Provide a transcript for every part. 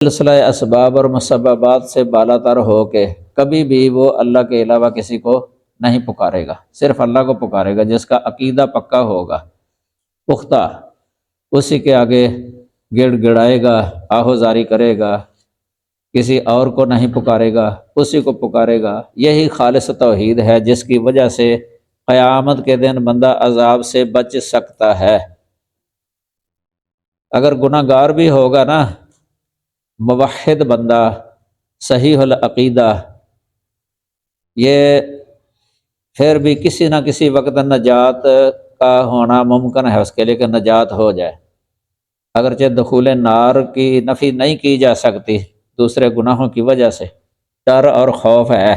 سلسلہ اسباب اور مسببات سے بالا تر ہو کے کبھی بھی وہ اللہ کے علاوہ کسی کو نہیں پکارے گا، صرف اللہ کو پکارے گا۔ جس کا عقیدہ پکا ہوگا، پختہ، اسی کے آگے گڑ گڑائے گا، آہوزاری کرے گا، کسی اور کو نہیں پکارے گا، اسی کو پکارے گا۔ یہی خالص توحید ہے جس کی وجہ سے قیامت کے دن بندہ عذاب سے بچ سکتا ہے۔ اگر گناہ گار بھی ہوگا نا، موحد بندہ، صحیح العقیدہ، یہ پھر بھی کسی نہ کسی وقت نجات کا ہونا ممکن ہے اس کے لیے کہ نجات ہو جائے۔ اگرچہ دخول نار کی نفی نہیں کی جا سکتی دوسرے گناہوں کی وجہ سے، ڈر اور خوف ہے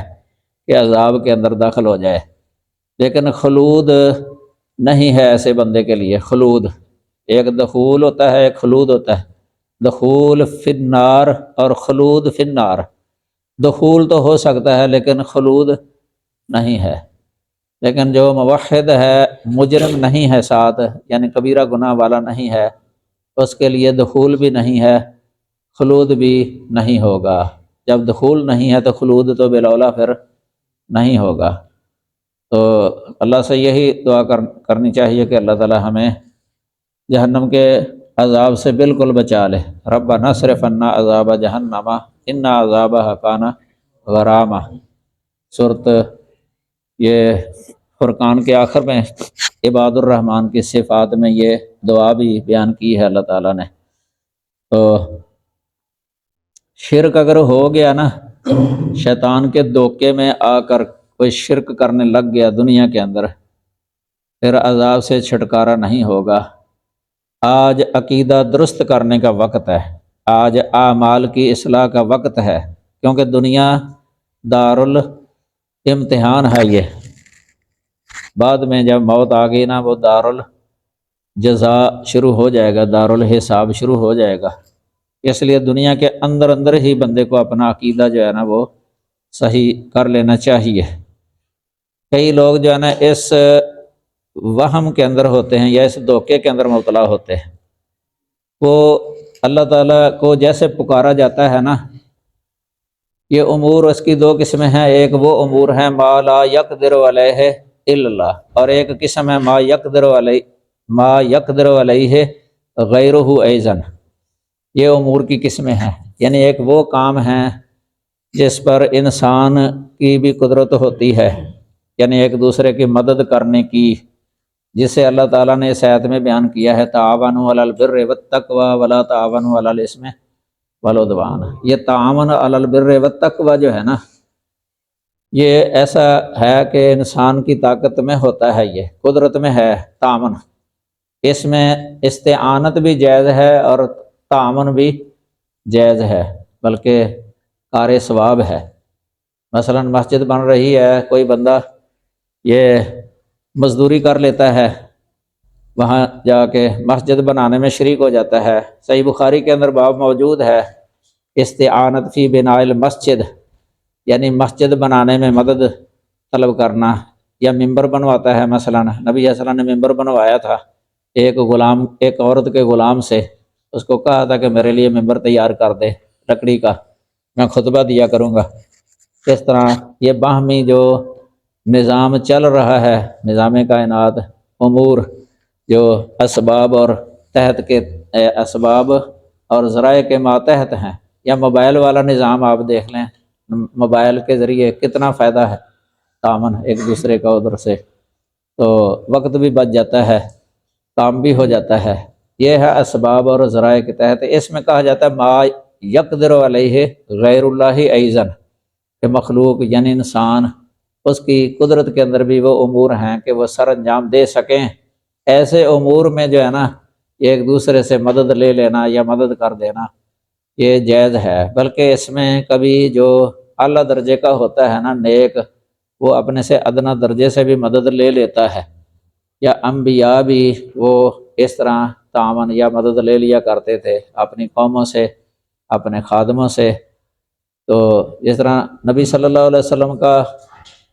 کہ عذاب کے اندر داخل ہو جائے، لیکن خلود نہیں ہے ایسے بندے کے لیے۔ خلود، ایک دخول ہوتا ہے، ایک خلود ہوتا ہے۔ دخول فی النار اور خلود فی النار۔ دخول تو ہو سکتا ہے لیکن خلود نہیں ہے۔ لیکن جو موحد ہے، مجرم نہیں ہے ساتھ، یعنی کبیرہ گناہ والا نہیں ہے، اس کے لیے دخول بھی نہیں ہے، خلود بھی نہیں ہوگا۔ جب دخول نہیں ہے تو خلود تو بالاولیٰ پھر نہیں ہوگا۔ تو اللہ سے یہی دعا کرنی چاہیے کہ اللہ تعالی ہمیں جہنم کے عذاب سے بالکل بچا لے۔ ربنا اصرف عنا عذاب جہنم ان عذابها کان غراما۔ سورۃ یہ فرقان کے آخر میں عباد الرحمن کی صفات میں یہ دعا بھی بیان کی ہے اللہ تعالیٰ نے۔ تو شرک اگر ہو گیا نا، شیطان کے دھوکے میں آ کر کوئی شرک کرنے لگ گیا دنیا کے اندر، پھر عذاب سے چھٹکارا نہیں ہوگا۔ آج عقیدہ درست کرنے کا وقت ہے، آج اعمال کی اصلاح کا وقت ہے، کیونکہ دنیا دارالامتحان ہے۔ یہ بعد میں جب موت آ گئی نا، وہ دارالجزا شروع ہو جائے گا، دارالحساب شروع ہو جائے گا۔ اس لیے دنیا کے اندر اندر ہی بندے کو اپنا عقیدہ جو ہے نا وہ صحیح کر لینا چاہیے۔ کئی لوگ جو ہے نا اس وہم کے اندر ہوتے ہیں یا اس دھوکے کے اندر مبتلا ہوتے ہیں۔ وہ اللہ تعالیٰ کو جیسے پکارا جاتا ہے نا، یہ امور اس کی دو قسمیں ہیں۔ ایک وہ امور ہیں ما لا یقدر علیہ الا اللہ، اور ایک قسم ہے ما یقدر علیہ غیرہ ایضا۔ یہ امور کی قسمیں ہیں، یعنی ایک وہ کام ہیں جس پر انسان کی بھی قدرت ہوتی ہے، یعنی ایک دوسرے کی مدد کرنے کی، جسے اللہ تعالیٰ نے اس آیت میں بیان کیا ہے تعاونوا علی البر والتقوی ولا تعاونوا علی الاثم والعدوان۔ یہ تعاون علی البر والتقوی جو ہے نا، یہ ایسا ہے کہ انسان کی طاقت میں ہوتا ہے، یہ قدرت میں ہے تعاون۔ اس میں استعانت بھی جائز ہے اور تعاون بھی جائز ہے، بلکہ کار ثواب ہے۔ مثلا مسجد بن رہی ہے، کوئی بندہ یہ مزدوری کر لیتا ہے، وہاں جا کے مسجد بنانے میں شریک ہو جاتا ہے۔ صحیح بخاری کے اندر باب موجود ہے استعانت فی بناء المسجد، یعنی مسجد بنانے میں مدد طلب کرنا۔ یا ممبر بنواتا ہے، مثلا نبی صلی اللہ علیہ وسلم نے ممبر بنوایا تھا ایک عورت کے غلام سے، اس کو کہا تھا کہ میرے لیے ممبر تیار کر دے لکڑی کا، میں خطبہ دیا کروں گا۔ اس طرح یہ باہمی جو نظام چل رہا ہے، نظام کائنات، امور جو اسباب اور تحت کے اسباب اور ذرائع کے ماتحت ہیں، یا موبائل والا نظام آپ دیکھ لیں، موبائل کے ذریعے کتنا فائدہ ہے، تعاون ایک دوسرے کا ادھر سے، تو وقت بھی بچ جاتا ہے، کام بھی ہو جاتا ہے۔ یہ ہے اسباب اور ذرائع کے تحت۔ اس میں کہا جاتا ہے ما یقدر علیہ غیر اللہ ایضا، کہ مخلوق یعنی انسان، اس کی قدرت کے اندر بھی وہ امور ہیں کہ وہ سر انجام دے سکیں۔ ایسے امور میں جو ہے نا ایک دوسرے سے مدد لے لینا یا مدد کر دینا یہ جائز ہے، بلکہ اس میں کبھی جو اعلیٰ درجے کا ہوتا ہے نا نیک، وہ اپنے سے ادنا درجے سے بھی مدد لے لیتا ہے، یا انبیاء بھی وہ اس طرح تعاون یا مدد لے لیا کرتے تھے اپنی قوموں سے، اپنے خادموں سے۔ تو جس طرح نبی صلی اللہ علیہ وسلم کا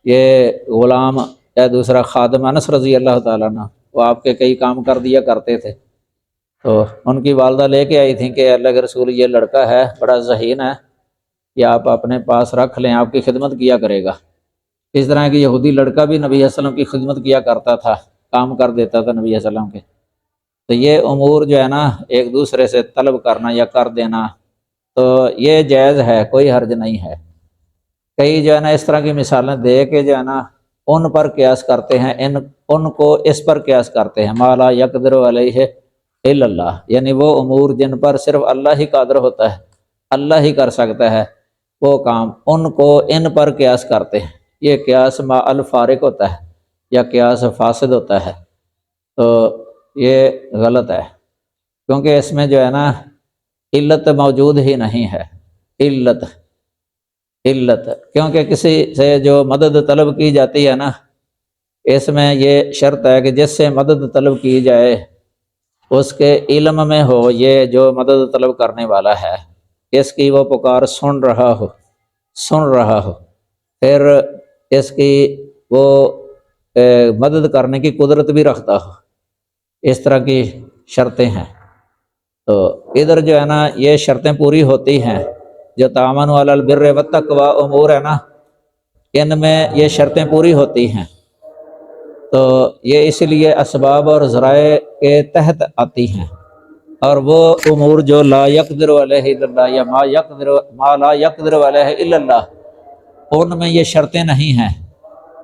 یہ غلام یا دوسرا خادم انس رضی اللہ تعالیٰ عنہ، وہ آپ کے کئی کام کر دیا کرتے تھے۔ تو ان کی والدہ لے کے آئی تھیں کہ اللہ کے رسول یہ لڑکا ہے بڑا ذہین ہے، یہ آپ اپنے پاس رکھ لیں، آپ کی خدمت کیا کرے گا۔ اس طرح کہ یہودی لڑکا بھی نبی صلی اللہ علیہ وسلم کی خدمت کیا کرتا تھا، کام کر دیتا تھا نبی صلی اللہ علیہ وسلم کے۔ تو یہ امور جو ہے نا ایک دوسرے سے طلب کرنا یا کر دینا تو یہ جائز ہے، کوئی حرج نہیں ہے۔ کئی جو ہے نا اس طرح کی مثالیں دے کے جو ہے نا ان پر قیاس کرتے ہیں، ان کو اس پر قیاس کرتے ہیں، ما لا یقدر علیہ الا اللہ، یعنی وہ امور جن پر صرف اللہ ہی قادر ہوتا ہے، اللہ ہی کر سکتا ہے وہ کام، ان کو ان پر قیاس کرتے ہیں۔ یہ قیاس ما الفارق ہوتا ہے یا قیاس فاسد ہوتا ہے، تو یہ غلط ہے، کیونکہ اس میں جو ہے نا علت موجود ہی نہیں ہے۔ علت کیونکہ کسی سے جو مدد طلب کی جاتی ہے نا، اس میں یہ شرط ہے کہ جس سے مدد طلب کی جائے اس کے علم میں ہو، یہ جو مدد طلب کرنے والا ہے اس کی وہ پکار سن رہا ہو، پھر اس کی وہ مدد کرنے کی قدرت بھی رکھتا ہو، اس طرح کی شرطیں ہیں۔ تو ادھر جو ہے نا یہ شرطیں پوری ہوتی ہیں، جو تعاونوا علی البر والتقوی امور ہے نا، ان میں یہ شرطیں پوری ہوتی ہیں، تو یہ اس لیے اسباب اور ذرائع کے تحت آتی ہیں۔ اور وہ امور جو لا یقدر علیہ الا اللہ یا ما لا یقدر علیہ الا اللہ، ان میں یہ شرطیں نہیں ہیں،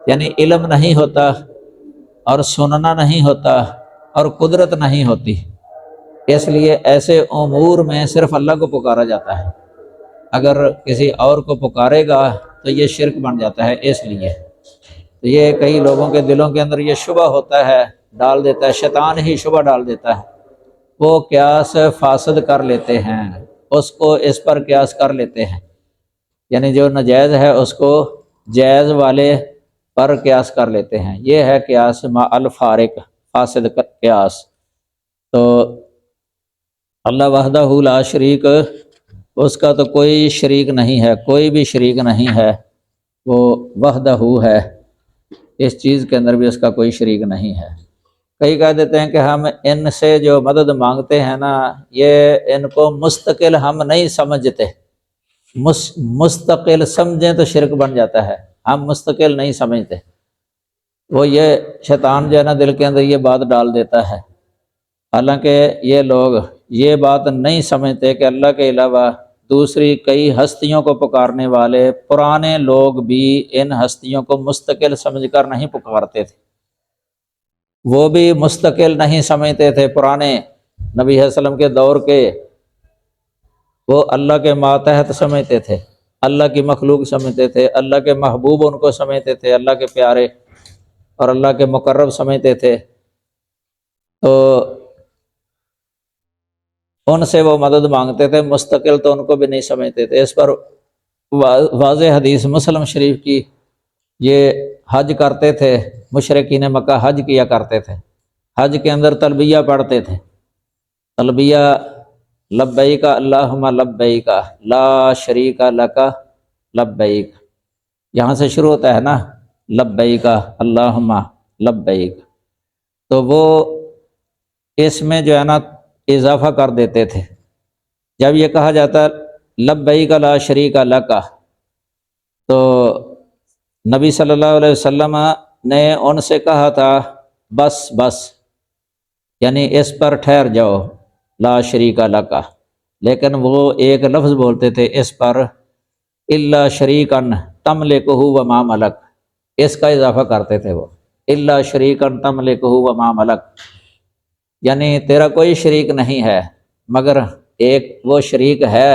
یعنی علم نہیں ہوتا اور سننا نہیں ہوتا اور قدرت نہیں ہوتی، اس لیے ایسے امور میں صرف اللہ کو پکارا جاتا ہے۔ اگر کسی اور کو پکارے گا تو یہ شرک بن جاتا ہے۔ اس لیے تو یہ کئی لوگوں کے دلوں کے اندر یہ شبہ ہوتا ہے، ڈال دیتا ہے، شیطان ہی شبہ ڈال دیتا ہے، وہ قیاس فاسد کر لیتے ہیں، اس کو اس پر قیاس کر لیتے ہیں، یعنی جو ناجائز ہے اس کو جائز والے پر قیاس کر لیتے ہیں۔ یہ ہے قیاس ما الفارق، فاسد قیاس۔ تو اللہ وحدہ لا شریک، اس کا تو کوئی شریک نہیں ہے، کوئی بھی شریک نہیں ہے، وہ وحدہ ہے، اس چیز کے اندر بھی اس کا کوئی شریک نہیں ہے۔ کئی کہہ دیتے ہیں کہ ہم ان سے جو مدد مانگتے ہیں نا، یہ ان کو مستقل ہم نہیں سمجھتے، مستقل سمجھیں تو شرک بن جاتا ہے، ہم مستقل نہیں سمجھتے۔ وہ یہ شیطان جو ہے نا دل کے اندر یہ بات ڈال دیتا ہے، حالانکہ یہ لوگ یہ بات نہیں سمجھتے کہ اللہ کے علاوہ دوسری کئی ہستیوں کو پکارنے والے پرانے لوگ بھی ان ہستیوں کو مستقل سمجھ کر نہیں پکارتے تھے، وہ بھی مستقل نہیں سمجھتے تھے۔ پرانے نبی صلی اللہ علیہ وسلم کے دور کے وہ اللہ کے ماتحت سمجھتے تھے، اللہ کی مخلوق سمجھتے تھے، اللہ کے محبوب ان کو سمجھتے تھے، اللہ کے پیارے اور اللہ کے مقرب سمجھتے تھے، تو ان سے وہ مدد مانگتے تھے، مستقل تو ان کو بھی نہیں سمجھتے تھے۔ اس پر واضح حدیث مسلم شریف کی، یہ حج کرتے تھے، مشرکین مکہ حج کیا کرتے تھے، حج کے اندر تلبیہ پڑھتے تھے، تلبیہ لبیک اللہم لبیک لا شریک لک لبیک، یہاں سے شروع ہوتا ہے نا، لبیک اللہم لبیک، تو وہ اس میں جو ہے نا اضافہ کر دیتے تھے۔ جب یہ کہا جاتا لبیک لا شریک لک، تو نبی صلی اللہ علیہ وسلم نے ان سے کہا تھا بس یعنی اس پر ٹھہر جاؤ، لا شریک لک، لیکن وہ ایک لفظ بولتے تھے اس پر، الا شریکن تملکہ وما ملک، اس کا اضافہ کرتے تھے وہ، الا شریکن تملکہ وما ملک، یعنی تیرا کوئی شریک نہیں ہے مگر ایک وہ شریک ہے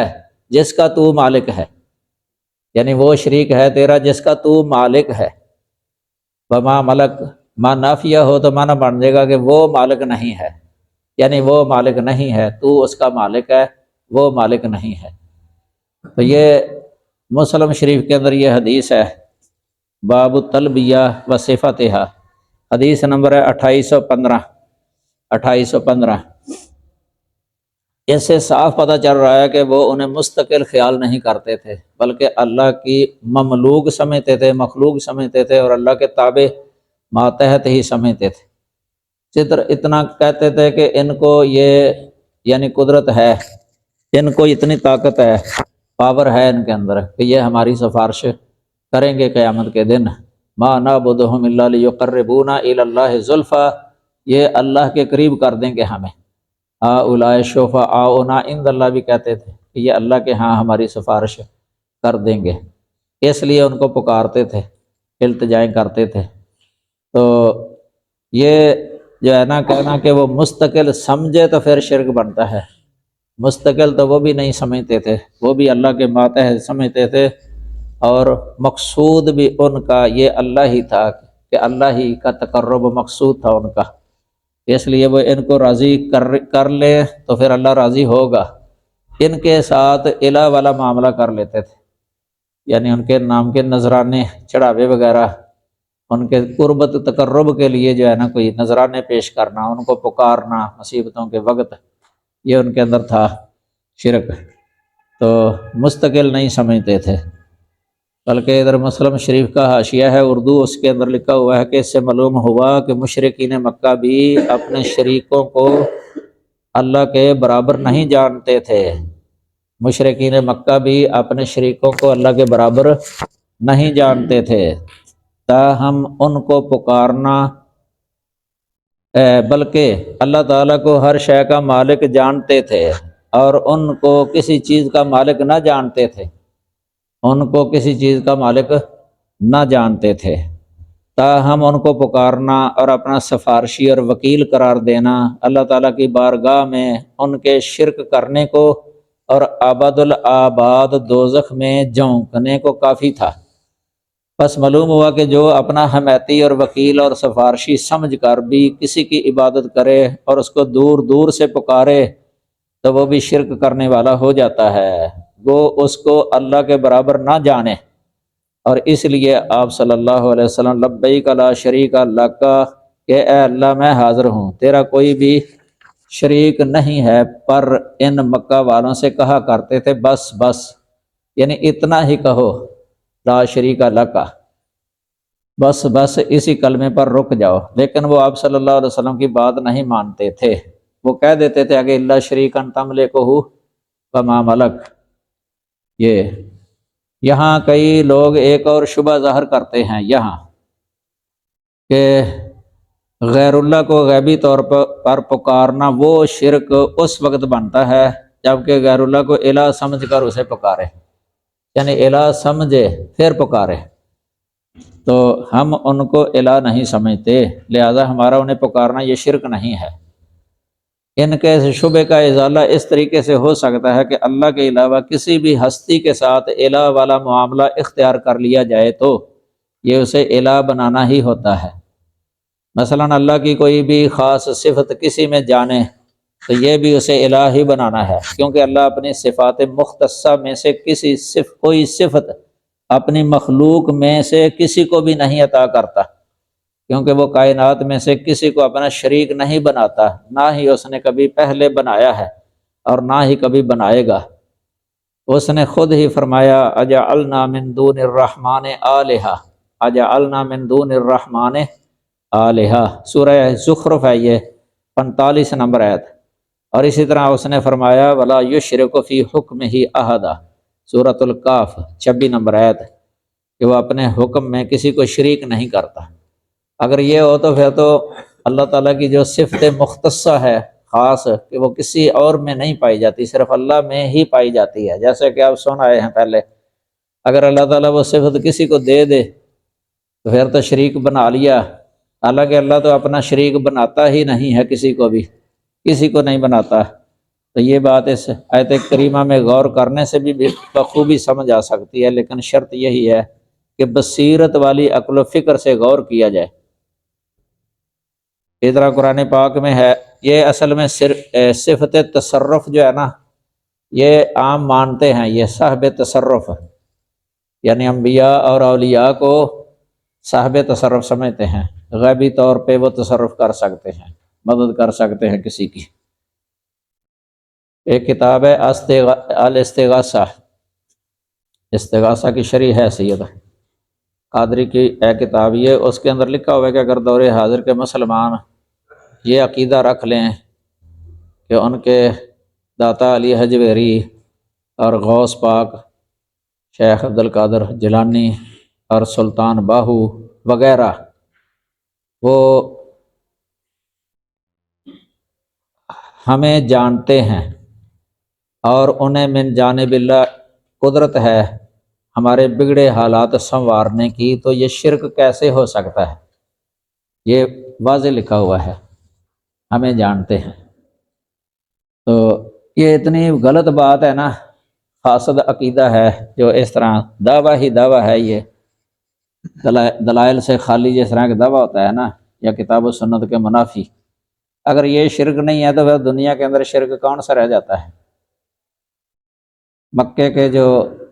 جس کا تو مالک ہے، یعنی وہ شریک ہے تیرا جس کا تو مالک ہے۔ وما ملک ما نافیہ ہو تو معنی بن جائے گا کہ وہ مالک نہیں ہے، یعنی وہ مالک نہیں ہے، تو اس کا مالک ہے، وہ مالک نہیں ہے۔ تو یہ مسلم شریف کے اندر یہ حدیث ہے، باب التلبیہ و صفتہا، حدیث نمبر ہے 2815۔ اس سے صاف پتہ چل رہا ہے کہ وہ انہیں مستقل خیال نہیں کرتے تھے، بلکہ اللہ کی مملوک سمجھتے تھے، مخلوق سمجھتے تھے، اور اللہ کے تابع ماتحت ہی سمجھتے تھے۔ اتنا کہتے تھے کہ ان کو یہ یعنی قدرت ہے، ان کو اتنی طاقت ہے، پاور ہے ان کے اندر کہ یہ ہماری سفارش کریں گے قیامت کے دن۔ ما نعبدہم الا لیقربونا الی اللہ زلفیٰ، یہ اللہ کے قریب کر دیں گے ہمیں۔ ہؤلاء شفعاؤنا عند اللہ بھی کہتے تھے کہ یہ اللہ کے ہاں ہماری سفارش کر دیں گے، اس لیے ان کو پکارتے تھے، التجائیں کرتے تھے۔ تو یہ جو ہے نا کہنا کہ وہ مستقل سمجھے تو پھر شرک بنتا ہے، مستقل تو وہ بھی نہیں سمجھتے تھے، وہ بھی اللہ کے ماتحت سمجھتے تھے، اور مقصود بھی ان کا یہ اللہ ہی تھا کہ اللہ ہی کا تقرب مقصود تھا ان کا، اس لیے وہ ان کو راضی کر لے تو پھر اللہ راضی ہوگا۔ ان کے ساتھ الہ والا معاملہ کر لیتے تھے، یعنی ان کے نام کے نذرانے چڑھاوے وغیرہ، ان کے قربت تقرب کے لیے جو ہے نا کوئی نذرانے پیش کرنا، ان کو پکارنا مصیبتوں کے وقت، یہ ان کے اندر تھا شرک، تو مستقل نہیں سمجھتے تھے۔ بلکہ ادھر مسلم شریف کا حاشیہ ہے اردو، اس کے اندر لکھا ہوا ہے کہ اس سے معلوم ہوا کہ مشرکین مکہ بھی اپنے شریکوں کو اللہ کے برابر نہیں جانتے تھے، مشرکین مکہ بھی اپنے شریکوں کو اللہ کے برابر نہیں جانتے تھے، تاہم ان کو پکارنا بلکہ اللہ تعالیٰ کو ہر شے کا مالک جانتے تھے، اور ان کو کسی چیز کا مالک نہ جانتے تھے، ان کو کسی چیز کا مالک نہ جانتے تھے، تاہم ان کو پکارنا اور اپنا سفارشی اور وکیل قرار دینا اللہ تعالیٰ کی بارگاہ میں ان کے شرک کرنے کو اور ابد الآباد دوزخ میں جھونکنے کو کافی تھا۔ بس معلوم ہوا کہ جو اپنا حمیتی اور وکیل اور سفارشی سمجھ کر بھی کسی کی عبادت کرے اور اس کو دور دور سے پکارے تو وہ بھی شرک کرنے والا ہو جاتا ہے، وہ اس کو اللہ کے برابر نہ جانے، اور اس لیے آپ صلی اللہ علیہ وسلم لبیک لا شریک لک، کہ اے اللہ میں حاضر ہوں، تیرا کوئی بھی شریک نہیں ہے، پر ان مکہ والوں سے کہا کرتے تھے بس بس، یعنی اتنا ہی کہو، لا شریک لک، بس بس اسی کلمے پر رک جاؤ، لیکن وہ آپ صلی اللہ علیہ وسلم کی بات نہیں مانتے تھے، وہ کہہ دیتے تھے کہ اللہ شریکن تملکہ وما ملک۔ یہ یہاں کئی لوگ ایک اور شبہ ظاہر کرتے ہیں یہاں کہ غیر اللہ کو غیبی طور پر پکارنا وہ شرک اس وقت بنتا ہے جبکہ غیر اللہ کو الہ سمجھ کر اسے پکارے، یعنی الہ سمجھے پھر پکارے، تو ہم ان کو الہ نہیں سمجھتے، لہذا ہمارا انہیں پکارنا یہ شرک نہیں ہے۔ ان کے شبے کا ازالہ اس طریقے سے ہو سکتا ہے کہ اللہ کے علاوہ کسی بھی ہستی کے ساتھ الہ والا معاملہ اختیار کر لیا جائے تو یہ اسے الہ بنانا ہی ہوتا ہے۔ مثلا اللہ کی کوئی بھی خاص صفت کسی میں جانے تو یہ بھی اسے الہ ہی بنانا ہے، کیونکہ اللہ اپنی صفات مختصہ میں سے کوئی صفت اپنی مخلوق میں سے کسی کو بھی نہیں عطا کرتا، کیونکہ وہ کائنات میں سے کسی کو اپنا شریک نہیں بناتا، نہ ہی اس نے کبھی پہلے بنایا ہے اور نہ ہی کبھی بنائے گا۔ اس نے خود ہی فرمایا اجعلنا من دون الرحمن آلہہ، اجعلنا من دون الرحمن آلہہ، سورہ زخرف ہے یہ 45 نمبر آیت۔ اور اسی طرح اس نے فرمایا ولا یشرک فی حکمہ احدا، سورۃ الکاف 26 نمبر آیت، کہ وہ اپنے حکم میں کسی کو شریک نہیں کرتا۔ اگر یہ ہو تو پھر تو اللہ تعالیٰ کی جو صفت مختصہ ہے خاص کہ وہ کسی اور میں نہیں پائی جاتی، صرف اللہ میں ہی پائی جاتی ہے، جیسے کہ آپ سن آئے ہیں پہلے، اگر اللہ تعالیٰ وہ صفت کسی کو دے دے تو پھر تو شریک بنا لیا، حالانکہ اللہ تو اپنا شریک بناتا ہی نہیں ہے، کسی کو بھی کسی کو نہیں بناتا۔ تو یہ بات اس آیت کریمہ میں غور کرنے سے بھی بخوبی سمجھ آ سکتی ہے، لیکن شرط یہی ہے کہ بصیرت والی عقل و فکر سے غور کیا جائے۔ اس طرح قرآن پاک میں ہے، یہ اصل میں صفت تصرف جو ہے نا، یہ عام مانتے ہیں، یہ صاحب تصرف، یعنی انبیاء اور اولیاء کو صاحب تصرف سمجھتے ہیں، غیبی طور پہ وہ تصرف کر سکتے ہیں، مدد کر سکتے ہیں کسی کی۔ ایک کتاب ہے الاستغاثہ، استغاثہ کی شرح حیثیت قادری کی ایک کتاب، یہ اس کے اندر لکھا ہوا ہے کہ اگر دور حاضر کے مسلمان یہ عقیدہ رکھ لیں کہ ان کے داتا علی حجویری اور غوث پاک شیخ عبد القادر جیلانی اور سلطان باہو وغیرہ، وہ ہمیں جانتے ہیں اور انہیں من جانب اللہ قدرت ہے ہمارے بگڑے حالات سنوارنے کی، تو یہ شرک کیسے ہو سکتا ہے؟ یہ واضح لکھا ہوا ہے، ہمیں جانتے ہیں۔ تو یہ اتنی غلط بات ہے نا، فاسد عقیدہ ہے جو اس طرح دعویٰ ہی دعویٰ ہے، یہ دلائل سے خالی جس طرح کا دعویٰ ہوتا ہے نا، یا کتاب و سنت کے منافی۔ اگر یہ شرک نہیں ہے تو پھر دنیا کے اندر شرک کون سا رہ جاتا ہے؟ مکے کے جو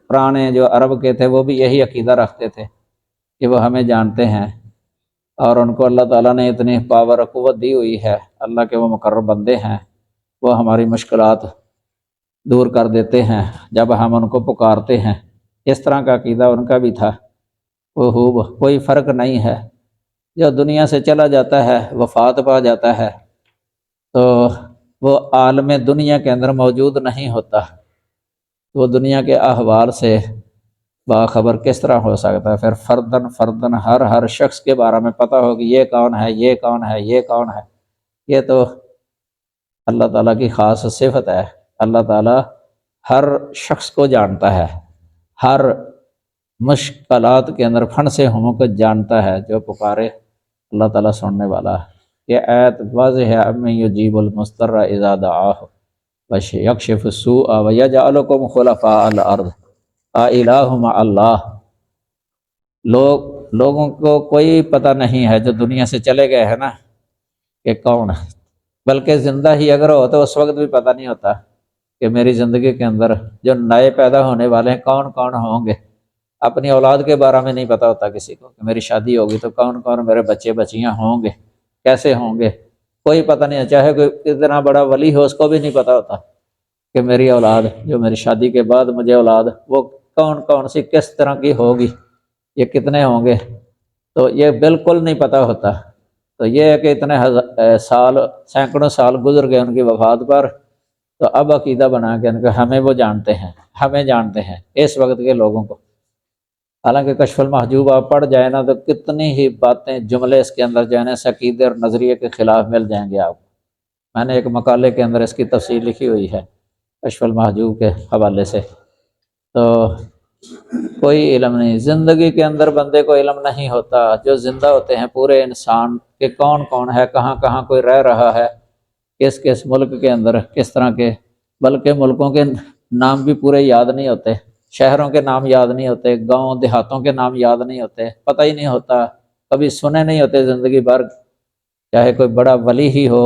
پرانے جو عرب کے تھے وہ بھی یہی عقیدہ رکھتے تھے کہ وہ ہمیں جانتے ہیں، اور ان کو اللہ تعالیٰ نے اتنی پاور و قوت دی ہوئی ہے، اللہ کے وہ مقرب بندے ہیں، وہ ہماری مشکلات دور کر دیتے ہیں جب ہم ان کو پکارتے ہیں۔ اس طرح کا عقیدہ ان کا بھی تھا۔ وہ کوئی فرق نہیں ہے، جو دنیا سے چلا جاتا ہے، وفات پا جاتا ہے، تو وہ عالم دنیا کے اندر موجود نہیں ہوتا، وہ دنیا کے احوال سے باخبر کس طرح ہو سکتا ہے؟ پھر فردن فردن ہر شخص کے بارے میں پتہ ہو کہ یہ کون ہے، یہ کون ہے، یہ کون ہے۔ یہ تو اللہ تعالیٰ کی خاص صفت ہے۔ اللہ تعالیٰ ہر شخص کو جانتا ہے، ہر مشکلات کے اندر پھنسے ہوں کو جانتا ہے، جو پکارے اللہ تعالیٰ سننے والا ہے۔ یہ آیت واضح ہے، اَمَّن یُجِیبُ الْمُضْطَرَّ اِذَا دَعَاهُ وَیَکْشِفُ السُّوءَ وَیَجْعَلُکُمْ خُلَفَاءَ الْأَرْضِ أَإِلَٰهٌ مَّعَ اللَّهِ۔ لوگوں کو کوئی پتہ نہیں ہے جو دنیا سے چلے گئے ہیں نا کہ کون ہے، بلکہ زندہ ہی اگر ہو تو اس وقت بھی پتہ نہیں ہوتا کہ میری زندگی کے اندر جو نئے پیدا ہونے والے ہیں کون کون ہوں گے۔ اپنی اولاد کے بارے میں نہیں پتہ ہوتا کسی کو کہ میری شادی ہوگی تو کون کون میرے بچے بچیاں ہوں گے، کیسے ہوں گے، کوئی پتہ نہیں ہے۔ چاہے کوئی اتنا بڑا ولی ہو، اس کو بھی نہیں پتہ ہوتا کہ میری اولاد جو میری شادی کے بعد مجھے اولاد وہ کون کون سی کس طرح کی ہوگی، یہ کتنے ہوں گے، تو یہ بالکل نہیں پتہ ہوتا۔ تو یہ ہے کہ اتنے سال سینکڑوں سال گزر گئے ان کی وفات پر، تو اب عقیدہ بنا کے ان کو ہمیں وہ جانتے ہیں، ہمیں جانتے ہیں اس وقت کے لوگوں کو۔ حالانکہ کشف المحجوب آپ پڑھ جائیں نا تو کتنی ہی باتیں جملے اس کے اندر جو ہے نا عقیدے اور نظریے کے خلاف مل جائیں گے آپ کو۔ میں نے ایک مقالے کے اندر اس کی تفصیل لکھی ہوئی ہے کشف المحجوب کے حوالے سے۔ تو کوئی علم نہیں، زندگی کے اندر بندے کو علم نہیں ہوتا۔ جو زندہ ہوتے ہیں پورے انسان کہ کون کون ہے، کہاں کہاں کوئی رہ رہا ہے، کس کس ملک کے اندر کس طرح کے، بلکہ ملکوں کے نام بھی پورے یاد نہیں ہوتے، شہروں کے نام یاد نہیں ہوتے، گاؤں دیہاتوں کے نام یاد نہیں ہوتے، پتہ ہی نہیں ہوتا، کبھی سنے نہیں ہوتے زندگی بھر۔ چاہے کوئی بڑا ولی ہی ہو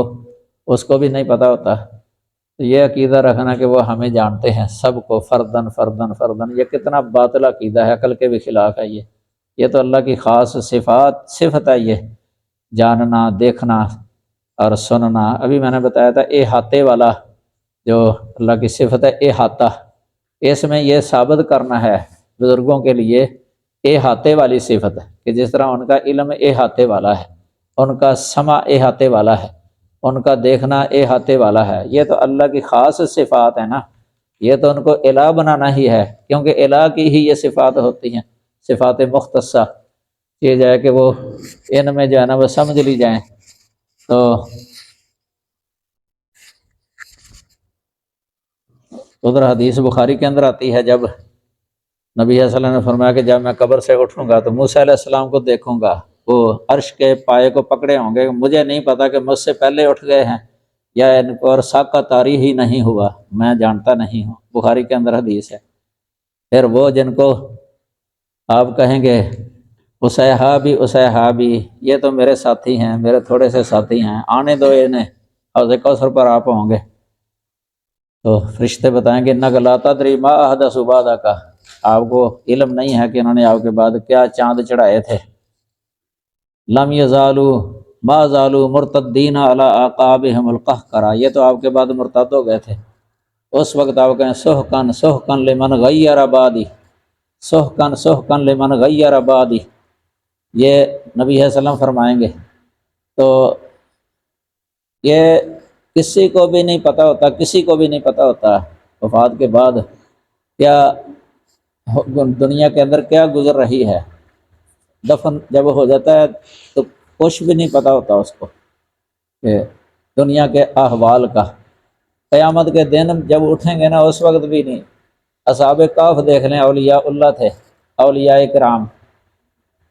اس کو بھی نہیں پتہ ہوتا۔ تو یہ عقیدہ رکھنا کہ وہ ہمیں جانتے ہیں سب کو، فردن فردن فردن، یہ کتنا باطل عقیدہ ہے، عقل کے بھی خلاف ہے۔ یہ تو اللہ کی خاص صفت ہے، یہ جاننا، دیکھنا اور سننا۔ ابھی میں نے بتایا تھا احاطے والا، جو اللہ کی صفت ہے احاطہ، اس میں یہ ثابت کرنا ہے بزرگوں کے لیے احاطے والی صفت ہے کہ جس طرح ان کا علم احاطے والا ہے، ان کا سمع احاطے والا ہے، ان کا دیکھنا احاطے والا ہے۔ یہ تو اللہ کی خاص صفات ہے نا، یہ تو ان کو الہ بنانا ہی ہے، کیونکہ الہ کی ہی یہ صفات ہوتی ہیں، صفات مختصہ، یہ جائے کہ وہ ان میں جو ہے نا وہ سمجھ لی جائیں۔ تو ادھر حدیث بخاری کے اندر آتی ہے، جب نبی صلی اللہ علیہ وسلم نے فرمایا کہ جب میں قبر سے اٹھوں گا تو موسیٰ علیہ السلام کو دیکھوں گا، وہ عرش کے پائے کو پکڑے ہوں گے، مجھے نہیں پتا کہ مجھ سے پہلے اٹھ گئے ہیں یا ان کو اور ساقہ طاری ہی نہیں ہوا، میں جانتا نہیں ہوں، بخاری کے اندر حدیث ہے۔ پھر وہ جن کو آپ کہیں گے اصحابی، یہ تو میرے ساتھی ہیں، میرے تھوڑے سے ساتھی ہیں، آنے دو انہیں، حوض کوثر پر آپ ہوں گے۔ تو فرشتے بتائیں گے انک لا تدری ما احدث بعدک، آپ کو علم نہیں ہے کہ انہوں نے آپ کے بعد کیا چاند چڑھائے تھے۔ لم یزالوا ما زالوا مرتدین علی اعقابہم القہقرہ، یہ تو آپ کے بعد مرتد ہو گئے تھے۔ اس وقت آپ کہیں سحقا سحقا لمن غیر بعدی، سحقا سحقا لمن غیر بعدی، یہ نبی صلی اللہ علیہ وسلم فرمائیں گے۔ تو یہ کسی کو بھی نہیں پتہ ہوتا، کسی کو بھی نہیں پتہ ہوتا وفات کے بعد کیا دنیا کے اندر کیا گزر رہی ہے۔ دفن جب ہو جاتا ہے تو کچھ بھی نہیں پتہ ہوتا اس کو کہ دنیا کے احوال کا۔ قیامت کے دن جب اٹھیں گے نا اس وقت بھی نہیں۔ اصحاب کہف دیکھ لیں، اولیاء اللہ تھے، اولیاء کرام،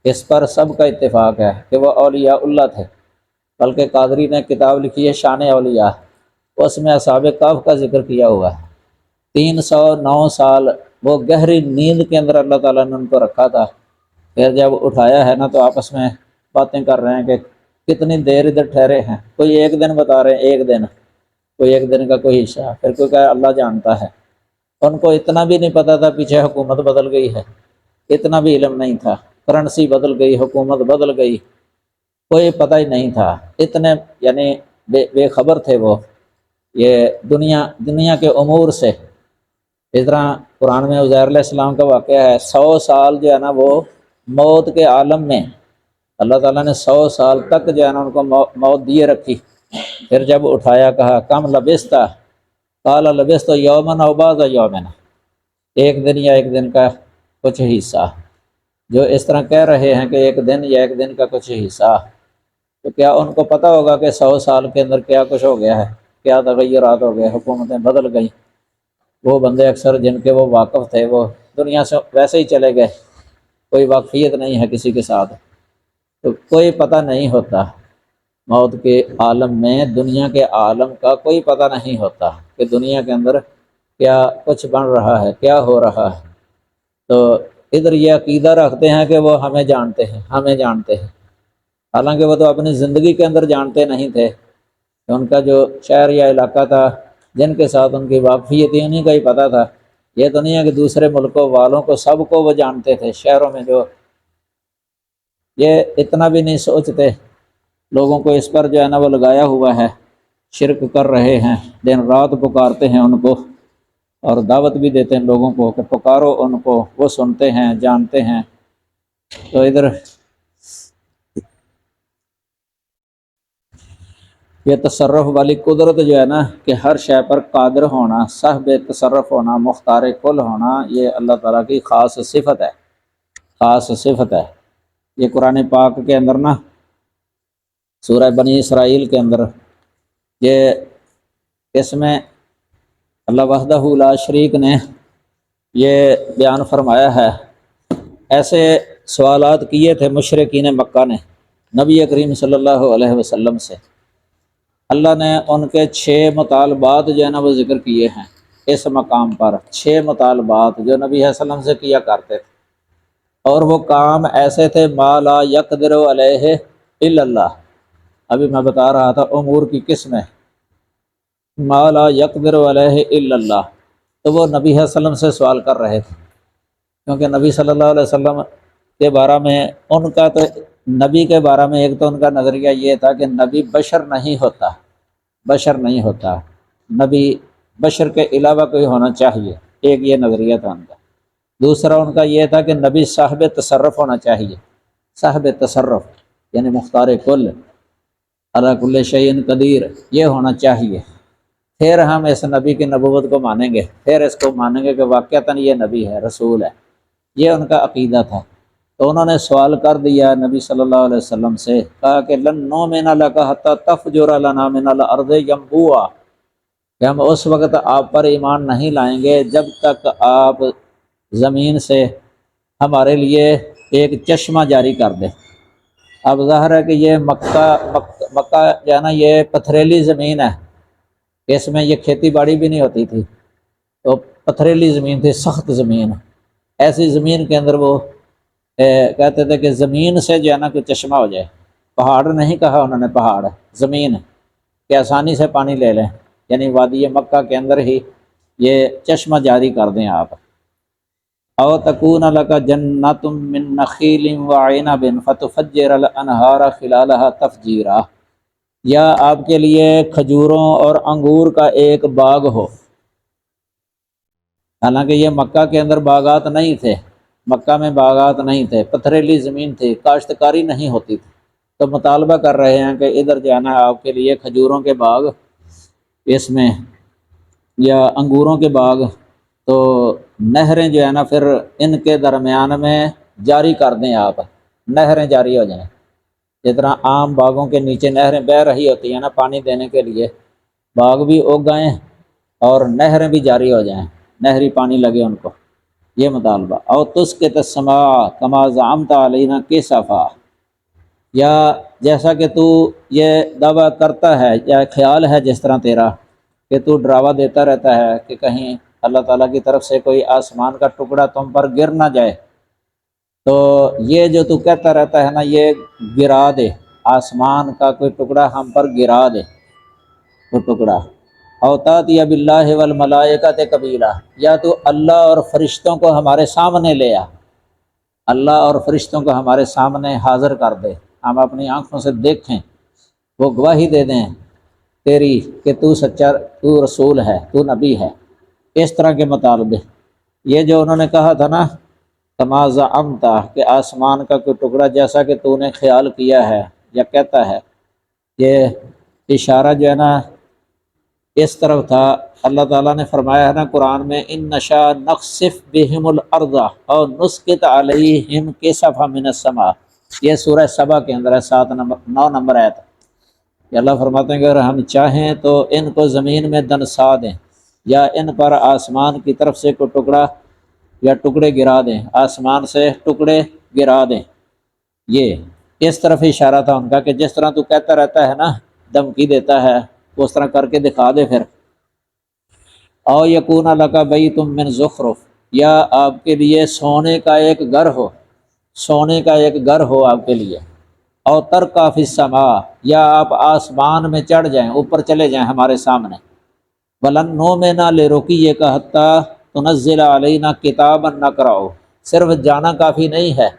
اس پر سب کا اتفاق ہے کہ وہ اولیاء اللہ تھے۔ بلکہ قادری نے کتاب لکھی ہے شان اولیاء، اس میں اصحاب کہف کا ذکر کیا ہوا ہے۔ 309 سال وہ گہری نیند کے اندر اللہ تعالیٰ نے ان کو رکھا تھا، پھر جب اٹھایا ہے نا تو آپس میں باتیں کر رہے ہیں کہ کتنی دیر ادھر ٹھہرے ہیں۔ کوئی ایک دن بتا رہے ہیں، ایک دن، کوئی ایک دن کا کوئی حصہ، پھر کوئی کہا اللہ جانتا ہے۔ ان کو اتنا بھی نہیں پتا تھا پیچھے حکومت بدل گئی ہے، اتنا بھی علم نہیں تھا، کرنسی بدل گئی، حکومت بدل گئی، کوئی پتہ ہی نہیں تھا، اتنے یعنی بے خبر تھے وہ یہ دنیا کے امور سے۔ اس طرح قرآن میں عزیر علیہ السلام کا واقعہ ہے، 100 سال جو ہے نا وہ موت کے عالم میں اللہ تعالیٰ نے 100 سال تک جو ہے نا ان کو موت دیے رکھی۔ پھر جب اٹھایا کہا کم لبثت، قال لبثت یوما او بعض یوم، ایک دن یا ایک دن کا کچھ حصہ۔ جو اس طرح کہہ رہے ہیں کہ ایک دن یا ایک دن کا کچھ حصہ، تو کیا ان کو پتہ ہوگا کہ 100 سال کے اندر کیا کچھ ہو گیا ہے، کیا تغیرات ہو گئے، حکومتیں بدل گئیں۔ وہ بندے اکثر جن کے وہ واقف تھے وہ دنیا سے ویسے ہی چلے گئے، کوئی واقفیت نہیں ہے کسی کے ساتھ، تو کوئی پتہ نہیں ہوتا موت کے عالم میں، دنیا کے عالم کا کوئی پتہ نہیں ہوتا کہ دنیا کے اندر کیا کچھ بن رہا ہے، کیا ہو رہا ہے۔ تو ادھر یہ عقیدہ رکھتے ہیں کہ وہ ہمیں جانتے ہیں، ہمیں جانتے ہیں، حالانکہ وہ تو اپنی زندگی کے اندر جانتے نہیں تھے۔ ان کا جو شہر یا علاقہ تھا جن کے ساتھ ان کی واقفیت تھی انہیں کا ہی پتہ تھا، یہ دنیا کے دوسرے ملکوں والوں کو سب کو وہ جانتے تھے۔ شہروں میں جو یہ اتنا بھی نہیں سوچتے، لوگوں کو اس پر جو ہے نا وہ لگایا ہوا ہے، شرک کر رہے ہیں، دن رات پکارتے ہیں ان کو، اور دعوت بھی دیتے ہیں لوگوں کو کہ پکارو ان کو، وہ سنتے ہیں، جانتے ہیں۔ تو ادھر یہ تصرف والی قدرت جو ہے نا کہ ہر شے پر قادر ہونا، صاحب تصرف ہونا، مختار کل ہونا، یہ اللہ تعالیٰ کی خاص صفت ہے، خاص صفت ہے۔ یہ قرآن پاک کے اندر نا سورہ بنی اسرائیل کے اندر یہ اس میں اللہ وحدہ لا شریک نے یہ بیان فرمایا ہے۔ ایسے سوالات کیے تھے مشرکین مکہ نے نبی کریم صلی اللہ علیہ وسلم سے، اللہ نے ان کے 6 مطالبات جو ہے نا وہ ذکر کیے ہیں اس مقام پر، 6 مطالبات جو نبی صلی اللہ علیہ وسلم سے کیا کرتے تھے، اور وہ کام ایسے تھے ما لا یقدر علیہ الا اللہ۔ ابھی میں بتا رہا تھا امور کی قسمیں، ما لا یقدر علیہ الا اللہ، تو وہ نبی صلی اللہ علیہ وسلم سے سوال کر رہے تھے، کیونکہ نبی صلی اللہ علیہ وسلم کے بارے میں ان کا تو نبی کے بارے میں ایک تو ان کا نظریہ یہ تھا کہ نبی بشر نہیں ہوتا، بشر نہیں ہوتا، نبی بشر کے علاوہ کوئی ہونا چاہیے، ایک یہ نظریہ تھا ان کا۔ دوسرا ان کا یہ تھا کہ نبی صاحب تصرف ہونا چاہیے، صاحب تصرف یعنی مختار کل، علی کل شیء قدیر، یہ ہونا چاہیے، پھر ہم اس نبی کی نبوت کو مانیں گے، پھر اس کو مانیں گے کہ واقعتاً یہ نبی ہے، رسول ہے۔ یہ ان کا عقیدہ تھا۔ تو انہوں نے سوال کر دیا نبی صلی اللہ علیہ وسلم سے، کہا کہ لن نؤمن لک حتی تفجر لنا من الارض ینبوعا، کہ ہم اس وقت آپ پر ایمان نہیں لائیں گے جب تک آپ زمین سے ہمارے لیے ایک چشمہ جاری کر دیں۔ اب ظاہر ہے کہ یہ مکہ جو ہے نا یہ پتھریلی زمین ہے، اس میں یہ کھیتی باڑی بھی نہیں ہوتی تھی، تو پتھریلی زمین تھی، سخت زمین، ایسی زمین کے اندر وہ کہتے تھے کہ زمین سے جو ہے نا کوئی چشمہ ہو جائے، پہاڑ نہیں کہا انہوں نے، پہاڑ زمین کہ آسانی سے پانی لے لیں، یعنی وادی مکہ کے اندر ہی یہ چشمہ جاری کر دیں آپ۔ او تکون لک جنۃ من نخیل وعنب فتفجر الانہار خلالها تفجیرا، یا آپ کے لیے کھجوروں اور انگور کا ایک باغ ہو۔ حالانکہ یہ مکہ کے اندر باغات نہیں تھے، مکہ میں باغات نہیں تھے، پتھریلی زمین تھی، کاشتکاری نہیں ہوتی تھی، تو مطالبہ کر رہے ہیں کہ ادھر جانا ہے آپ کے لیے کھجوروں کے باغ اس میں یا انگوروں کے باغ، تو نہریں جو ہے نا پھر ان کے درمیان میں جاری کر دیں آپ، نہریں جاری ہو جائیں، جس طرح عام باغوں کے نیچے نہریں بہہ رہی ہوتی ہیں نا پانی دینے کے لیے، باغ بھی اگ گئیں اور نہریں بھی جاری ہو جائیں، نہری پانی لگے ان کو، یہ مطالبہ۔ او تسقط السماء کما زعمت علینا کسفا، یا جیسا کہ تو یہ دعویٰ کرتا ہے یا خیال ہے جس طرح تیرا کہ تو ڈراوا دیتا رہتا ہے کہ کہیں اللہ تعالیٰ کی طرف سے کوئی آسمان کا ٹکڑا تم پر گر نہ جائے، تو یہ جو تو کہتا رہتا ہے نا یہ گرا دے، آسمان کا کوئی ٹکڑا ہم پر گرا دے، وہ ٹکڑا۔ اوتات یا باللہ والملائکۃ قبیلا، یا تو اللہ اور فرشتوں کو ہمارے سامنے لے آ، اللہ اور فرشتوں کو ہمارے سامنے حاضر کر دے، ہم اپنی آنکھوں سے دیکھیں، وہ گواہی دے دیں تیری کہ تو سچا، تو رسول ہے، تو نبی ہے۔ اس طرح کے مطالبے، یہ جو انہوں نے کہا تھا نا کما زعمت، کہ آسمان کا کوئی ٹکڑا جیسا کہ تو نے خیال کیا ہے یا کہتا ہے، یہ اشارہ جو ہے نا اس طرف تھا۔ اللہ تعالیٰ نے فرمایا ہے نا قرآن میں، ان نشا نخسف بہم الارض او نسقط علیہم کسفا من السماء، یہ سورہ سبا کے اندر ہے، 9 نمبر آیت، کہ اللہ فرماتے ہیں کہ اگر ہم چاہیں تو ان کو زمین میں دنسا دیں، یا ان پر آسمان کی طرف سے کوئی ٹکڑا یا ٹکڑے گرا دیں، آسمان سے ٹکڑے گرا دیں۔ یہ اس طرف اشارہ تھا ان کا کہ جس طرح تو کہتا رہتا ہے نا، دھمکی دیتا ہے، اس طرح کر کے دکھا دے پھر۔ او یکون لک بیت من زخرف، یا آپ کے لیے سونے کا ایک گھر ہو، سونے کا ایک گھر ہو آپ کے لیے، او ترقی فی السماء، یا آپ آسمان میں چڑھ جائیں، اوپر چلے جائیں ہمارے سامنے، ولن نؤمن لرقیک حتی تنزل علینا کتابا نقرأہ، صرف جانا کافی نہیں ہے،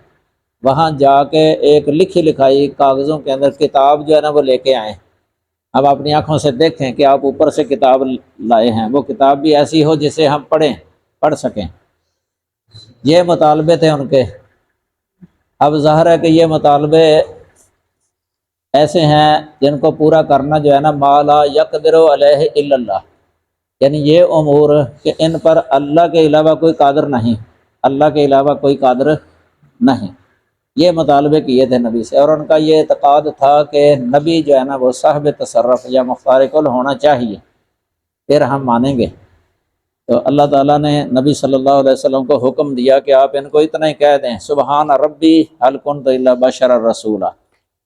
وہاں جا کے ایک لکھی لکھائی کاغذوں کے اندر کتاب جو ہے نا وہ لے کے آئیں، اب اپنی آنکھوں سے دیکھیں کہ آپ اوپر سے کتاب لائے ہیں، وہ کتاب بھی ایسی ہو جسے ہم پڑھ سکیں۔ یہ مطالبے تھے ان کے۔ اب ظاہر ہے کہ یہ مطالبے ایسے ہیں جن کو پورا کرنا جو ہے نا ما لا یقدر علیہ الا اللہ، یعنی یہ امور کہ ان پر اللہ کے علاوہ کوئی قادر نہیں، اللہ کے علاوہ کوئی قادر نہیں، یہ مطالبے کیے تھے نبی سے۔ اور ان کا یہ اعتقاد تھا کہ نبی جو ہے نا وہ صاحب تصرف یا مختار کل ہونا چاہیے، پھر ہم مانیں گے۔ تو اللہ تعالیٰ نے نبی صلی اللہ علیہ وسلم کو حکم دیا کہ آپ ان کو اتنا ہی کہہ دیں، سبحان ربی هل كنت الا بشرا رسولا،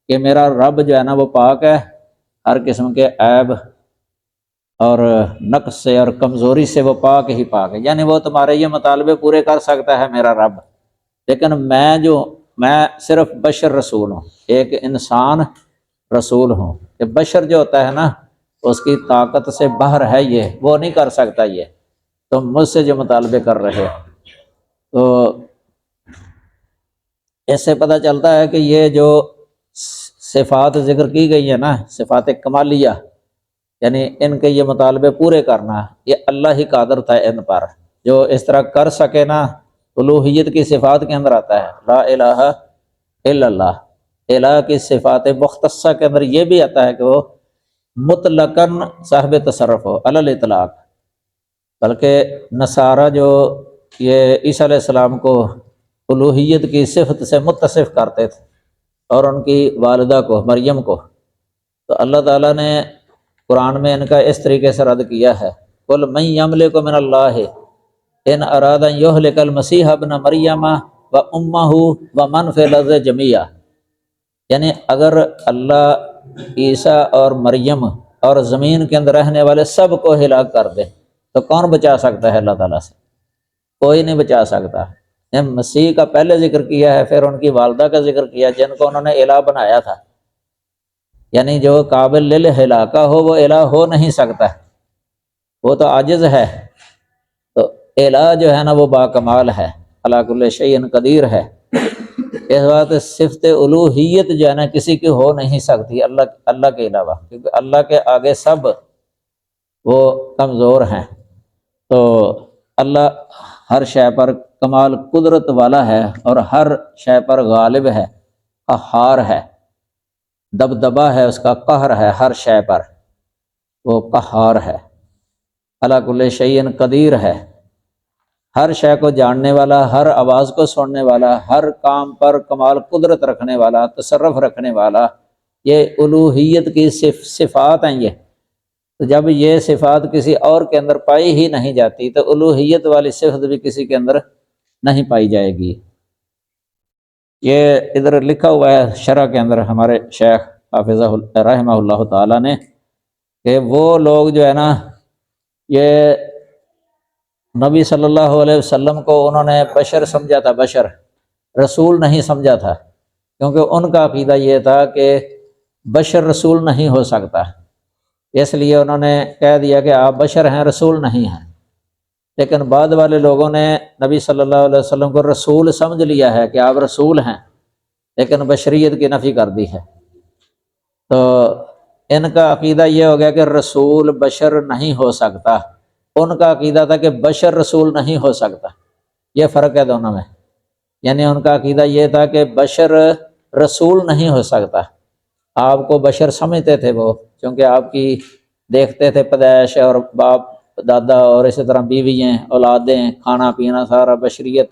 کہ میرا رب جو ہے نا وہ پاک ہے ہر قسم کے عیب اور نقص سے اور کمزوری سے، وہ پاک ہی پاک ہے، یعنی وہ تمہارے یہ مطالبے پورے کر سکتا ہے میرا رب، لیکن میں صرف بشر رسول ہوں، ایک انسان رسول ہوں، کہ بشر جو ہوتا ہے نا اس کی طاقت سے باہر ہے، یہ وہ نہیں کر سکتا، یہ تم مجھ سے جو مطالبے کر رہے ہو۔ تو اس سے پتہ چلتا ہے کہ یہ جو صفات ذکر کی گئی ہیں نا، صفات کمالیہ، یعنی ان کے یہ مطالبے پورے کرنا، یہ اللہ ہی قادر تھا ان پر، جو اس طرح کر سکے نا، الوہیت کی صفات کے اندر آتا ہے لا الہ الا اللہ، الہ کی صفات مختصہ کے اندر یہ بھی آتا ہے کہ وہ مطلقاً صاحب تصرف ہو علی الاطلاق، بلکہ نصارہ جو یہ عیسیٰ علیہ السلام کو الوہیت کی صفت سے متصف کرتے تھے، اور ان کی والدہ کو مریم کو، تو اللہ تعالیٰ نے قرآن میں ان کا اس طریقے سے رد کیا ہے، قل من یملک من اللہ ان اراد ان یہلک المسیح ابن مریم و امہ و من فی الارض جمیعا، یعنی اگر اللہ عیسیٰ اور مریم اور زمین کے اندر رہنے والے سب کو ہلاک کر دے تو کون بچا سکتا ہے اللہ تعالیٰ سے؟ کوئی نہیں بچا سکتا۔ مسیح کا پہلے ذکر کیا ہے، پھر ان کی والدہ کا ذکر کیا جن کو انہوں نے الہ بنایا تھا، یعنی جو قابل للہلاکہ ہو وہ الہ ہو نہیں سکتا، وہ تو عاجز ہے، تو الہ جو ہے نا وہ باکمال ہے، علی کل شیء قدیر ہے۔ اس بات صفت الوہیت جو ہے نا کسی کی ہو نہیں سکتی اللہ کے علاوہ، کیونکہ اللہ کے آگے سب وہ کمزور ہیں، تو اللہ ہر شے پر کمال قدرت والا ہے اور ہر شے پر غالب ہے، قہار ہے، دبدبہ ہے اس کا، قہر ہے ہر شے پر، وہ قہار ہے، علی کل شیء قدیر ہے، ہر شے کو جاننے والا، ہر آواز کو سننے والا، ہر کام پر کمال قدرت رکھنے والا، تصرف رکھنے والا، یہ الوہیت کی صفات ہیں یہ۔ تو جب یہ صفات کسی اور کے اندر پائی ہی نہیں جاتی تو الوہیت والی صفت بھی کسی کے اندر نہیں پائی جائے گی۔ یہ ادھر لکھا ہوا ہے شرح کے اندر ہمارے شیخ حافظہ رحمہ اللہ تعالیٰ نے، کہ وہ لوگ جو ہے نا، یہ نبی صلی اللہ علیہ وسلم کو انہوں نے بشر سمجھا تھا، بشر، رسول نہیں سمجھا تھا، کیونکہ ان کا عقیدہ یہ تھا کہ بشر رسول نہیں ہو سکتا، اس لیے انہوں نے کہہ دیا کہ آپ بشر ہیں، رسول نہیں ہیں۔ لیکن بعد والے لوگوں نے نبی صلی اللہ علیہ وسلم کو رسول سمجھ لیا ہے کہ آپ رسول ہیں، لیکن بشریت کی نفی کر دی ہے۔ تو ان کا عقیدہ یہ ہو گیا کہ رسول بشر نہیں ہو سکتا، ان کا عقیدہ تھا کہ بشر رسول نہیں ہو سکتا۔ یہ فرق ہے دونوں میں، یعنی ان کا عقیدہ یہ تھا کہ بشر رسول نہیں ہو سکتا، آپ کو بشر سمجھتے تھے وہ، کیونکہ آپ کی دیکھتے تھے پیدائش اور باپ دادا اور اسی طرح بیوییں، اولادیں، کھانا پینا سارا بشریت،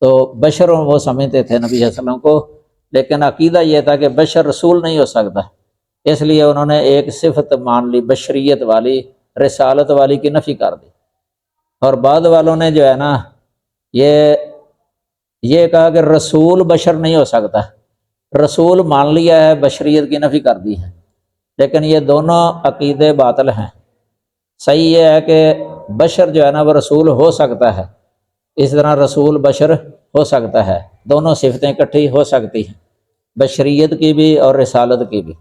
تو بشروں وہ سمجھتے تھے نبی صلی اللہ علیہ وسلم کو، لیکن عقیدہ یہ تھا کہ بشر رسول نہیں ہو سکتا، اس لیے انہوں نے ایک صفت مان لی بشریت والی، رسالت والی کی نفی کر دی۔ اور بعد والوں نے جو ہے نا یہ کہا کہ رسول بشر نہیں ہو سکتا، رسول مان لیا ہے، بشریت کی نفی کر دی ہے، لیکن یہ دونوں عقیدے باطل ہیں۔ صحیح یہ ہے کہ بشر جو ہے نا وہ رسول ہو سکتا ہے، اس طرح رسول بشر ہو سکتا ہے، دونوں صفتیں اکٹھی ہو سکتی ہیں، بشریت کی بھی اور رسالت کی بھی۔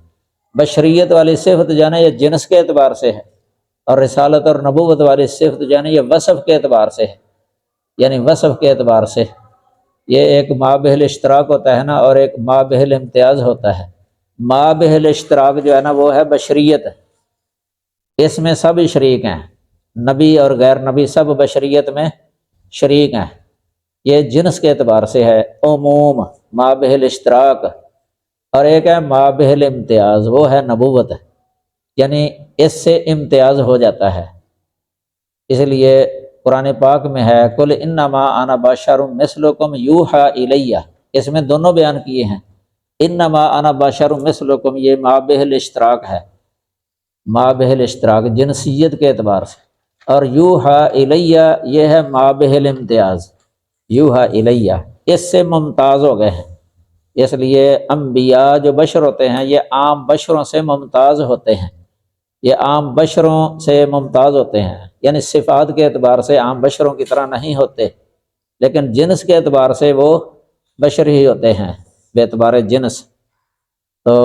بشریت والی صفت جو ہے نا یہ جنس کے اعتبار سے ہے، اور رسالت اور نبوت والی صفت جو ہے نا یہ وصف کے اعتبار سے ہے، یعنی وصف کے اعتبار سے یہ ایک مابہل اشتراک ہوتا ہے نا، اور ایک مابہل امتیاز ہوتا ہے۔ مابہل اشتراک جو ہے نا وہ ہے بشریت، اس میں سب شریک ہیں، نبی اور غیر نبی سب بشریت میں شریک ہیں، یہ جنس کے اعتبار سے ہے عموم مابہل اشتراک۔ اور ایک ہے مابہل امتیاز، وہ ہے نبوت، یعنی اس سے امتیاز ہو جاتا ہے۔ اس لیے قرآن پاک میں ہے قل انما انا بشر مثلکم یوحی الیہ، اس میں دونوں بیان کیے ہیں، انما انا بشر مثلکم، یہ مابہل اشتراک ہے، مابہل اشتراک جنسیت کے اعتبار سے، اور یوحی الیہ یہ ہے مابہل امتیاز، یوحی الیہ اس سے ممتاز ہو گئے ہیں۔ اس لیے انبیاء جو بشر ہوتے ہیں یہ عام بشروں سے ممتاز ہوتے ہیں، یہ عام بشروں سے ممتاز ہوتے ہیں، یعنی صفات کے اعتبار سے عام بشروں کی طرح نہیں ہوتے، لیکن جنس کے اعتبار سے وہ بشر ہی ہوتے ہیں بے اعتبار جنس۔ تو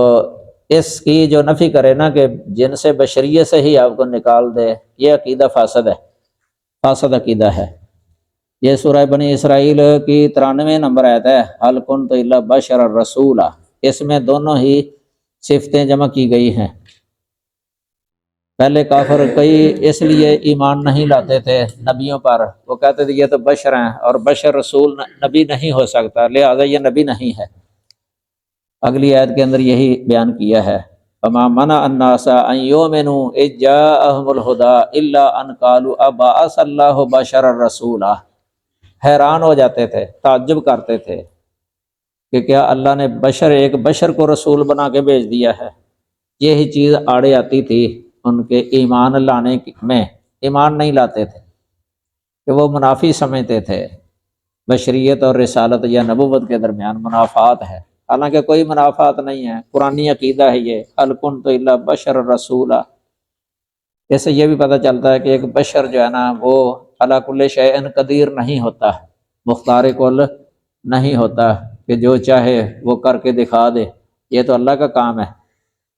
اس کی جو نفی کرے نا کہ جنس بشریت سے ہی آپ کو نکال دے، یہ عقیدہ فاسد ہے، فاسد عقیدہ ہے۔ یہ سورہ بنی اسرائیل کی 93 نمبر آیت ہے، هل كنت الا بشرا رسولا، اس میں دونوں ہی صفتیں جمع کی گئی ہیں۔ پہلے کافر کئی اس لیے ایمان نہیں لاتے تھے نبیوں پر، وہ کہتے تھے یہ تو بشر ہیں اور بشر رسول نبی نہیں ہو سکتا، لہذا یہ نبی نہیں ہے۔ اگلی آیت کے اندر یہی بیان کیا ہے، فما منع الناس ان يؤمنوا اذ جاءهم الهدى الا ان قالوا ابعث الله بشرا رسولا۔ حیران ہو جاتے تھے، تعجب کرتے تھے کہ کیا اللہ نے ایک بشر کو رسول بنا کے بھیج دیا ہے۔ یہی چیز آڑے آتی تھی ان کے ایمان لانے میں، ایمان نہیں لاتے تھے کہ وہ منافی سمجھتے تھے، بشریت اور رسالت یا نبوت کے درمیان منافات ہے، حالانکہ کوئی منافات نہیں ہے، قرآنی عقیدہ ہے یہ، هل كنت الا بشر رسولا۔ اس سے یہ بھی پتہ چلتا ہے کہ ایک بشر جو ہے نا وہ علی کل شیء قدیر نہیں ہوتا، مختار کل نہیں ہوتا کہ جو چاہے وہ کر کے دکھا دے، یہ تو اللہ کا کام ہے۔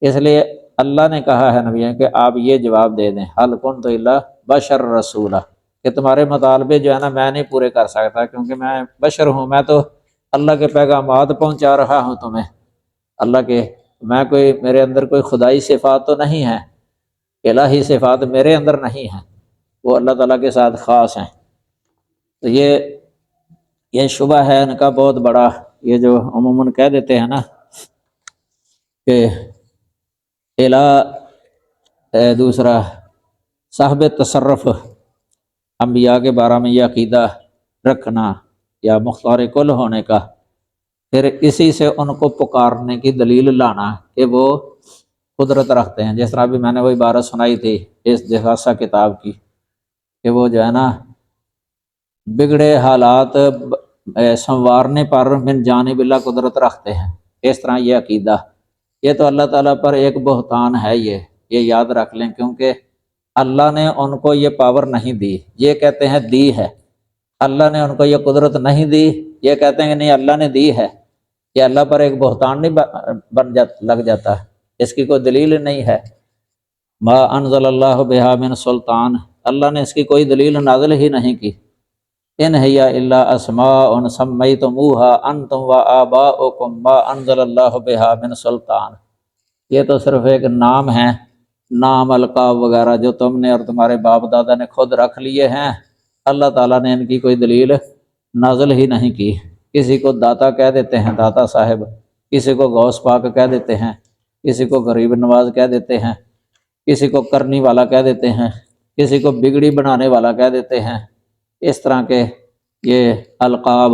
اس لیے اللہ نے کہا ہے نبی کہ آپ یہ جواب دے دیں، هل كنت الا بشر رسولا، کہ تمہارے مطالبے جو ہے نا میں نہیں پورے کر سکتا، کیونکہ میں بشر ہوں، میں تو اللہ کے پیغامات پہنچا رہا ہوں تمہیں، اللہ کے، میں میرے اندر کوئی خدائی صفات تو نہیں ہے، الہی صفات میرے اندر نہیں ہیں، وہ اللہ تعالیٰ کے ساتھ خاص ہیں۔ تو یہ شبہ ہے ان کا بہت بڑا، یہ جو عموماً کہہ دیتے ہیں نا کہ الہ دوسرا صاحب تصرف انبیاء کے بارے میں یہ عقیدہ رکھنا یا مختار کل ہونے کا، پھر اسی سے ان کو پکارنے کی دلیل لانا کہ وہ قدرت رکھتے ہیں۔ جس طرح بھی میں نے وہ عبارت سنائی تھی اس جغاثہ کتاب کی کہ وہ جو ہے نا بگڑے حالات سنوارنے پر من جانب اللہ قدرت رکھتے ہیں۔ اس طرح یہ عقیدہ، یہ تو اللہ تعالیٰ پر ایک بہتان ہے، یہ یاد رکھ لیں، کیونکہ اللہ نے ان کو یہ پاور نہیں دی، یہ کہتے ہیں دی ہے۔ اللہ نے ان کو یہ قدرت نہیں دی، یہ کہتے ہیں کہ نہیں اللہ نے دی ہے۔ یہ اللہ پر ایک بہتان نہیں لگ جاتا، اس کی کوئی دلیل نہیں ہے۔ ما انزل اللہ بہا من سلطان، اللہ نے اس کی کوئی دلیل نازل ہی نہیں کی۔ ان ہی الا اسماء سمیتموها انتم وآباؤکم ما انزل اللہ بہا من سلطان، یہ تو صرف ایک نام ہے، نام القاب وغیرہ جو تم نے اور تمہارے باپ دادا نے خود رکھ لیے ہیں، اللہ تعالیٰ نے ان کی کوئی دلیل نازل ہی نہیں کی۔ کسی کو داتا کہہ دیتے ہیں، داتا صاحب، کسی کو غوث پاک کہہ دیتے ہیں، کسی کو غریب نواز کہہ دیتے ہیں، کسی کو کرنی والا کہہ دیتے ہیں، کسی کو بگڑی بنانے والا کہہ دیتے ہیں۔ اس طرح کے یہ القاب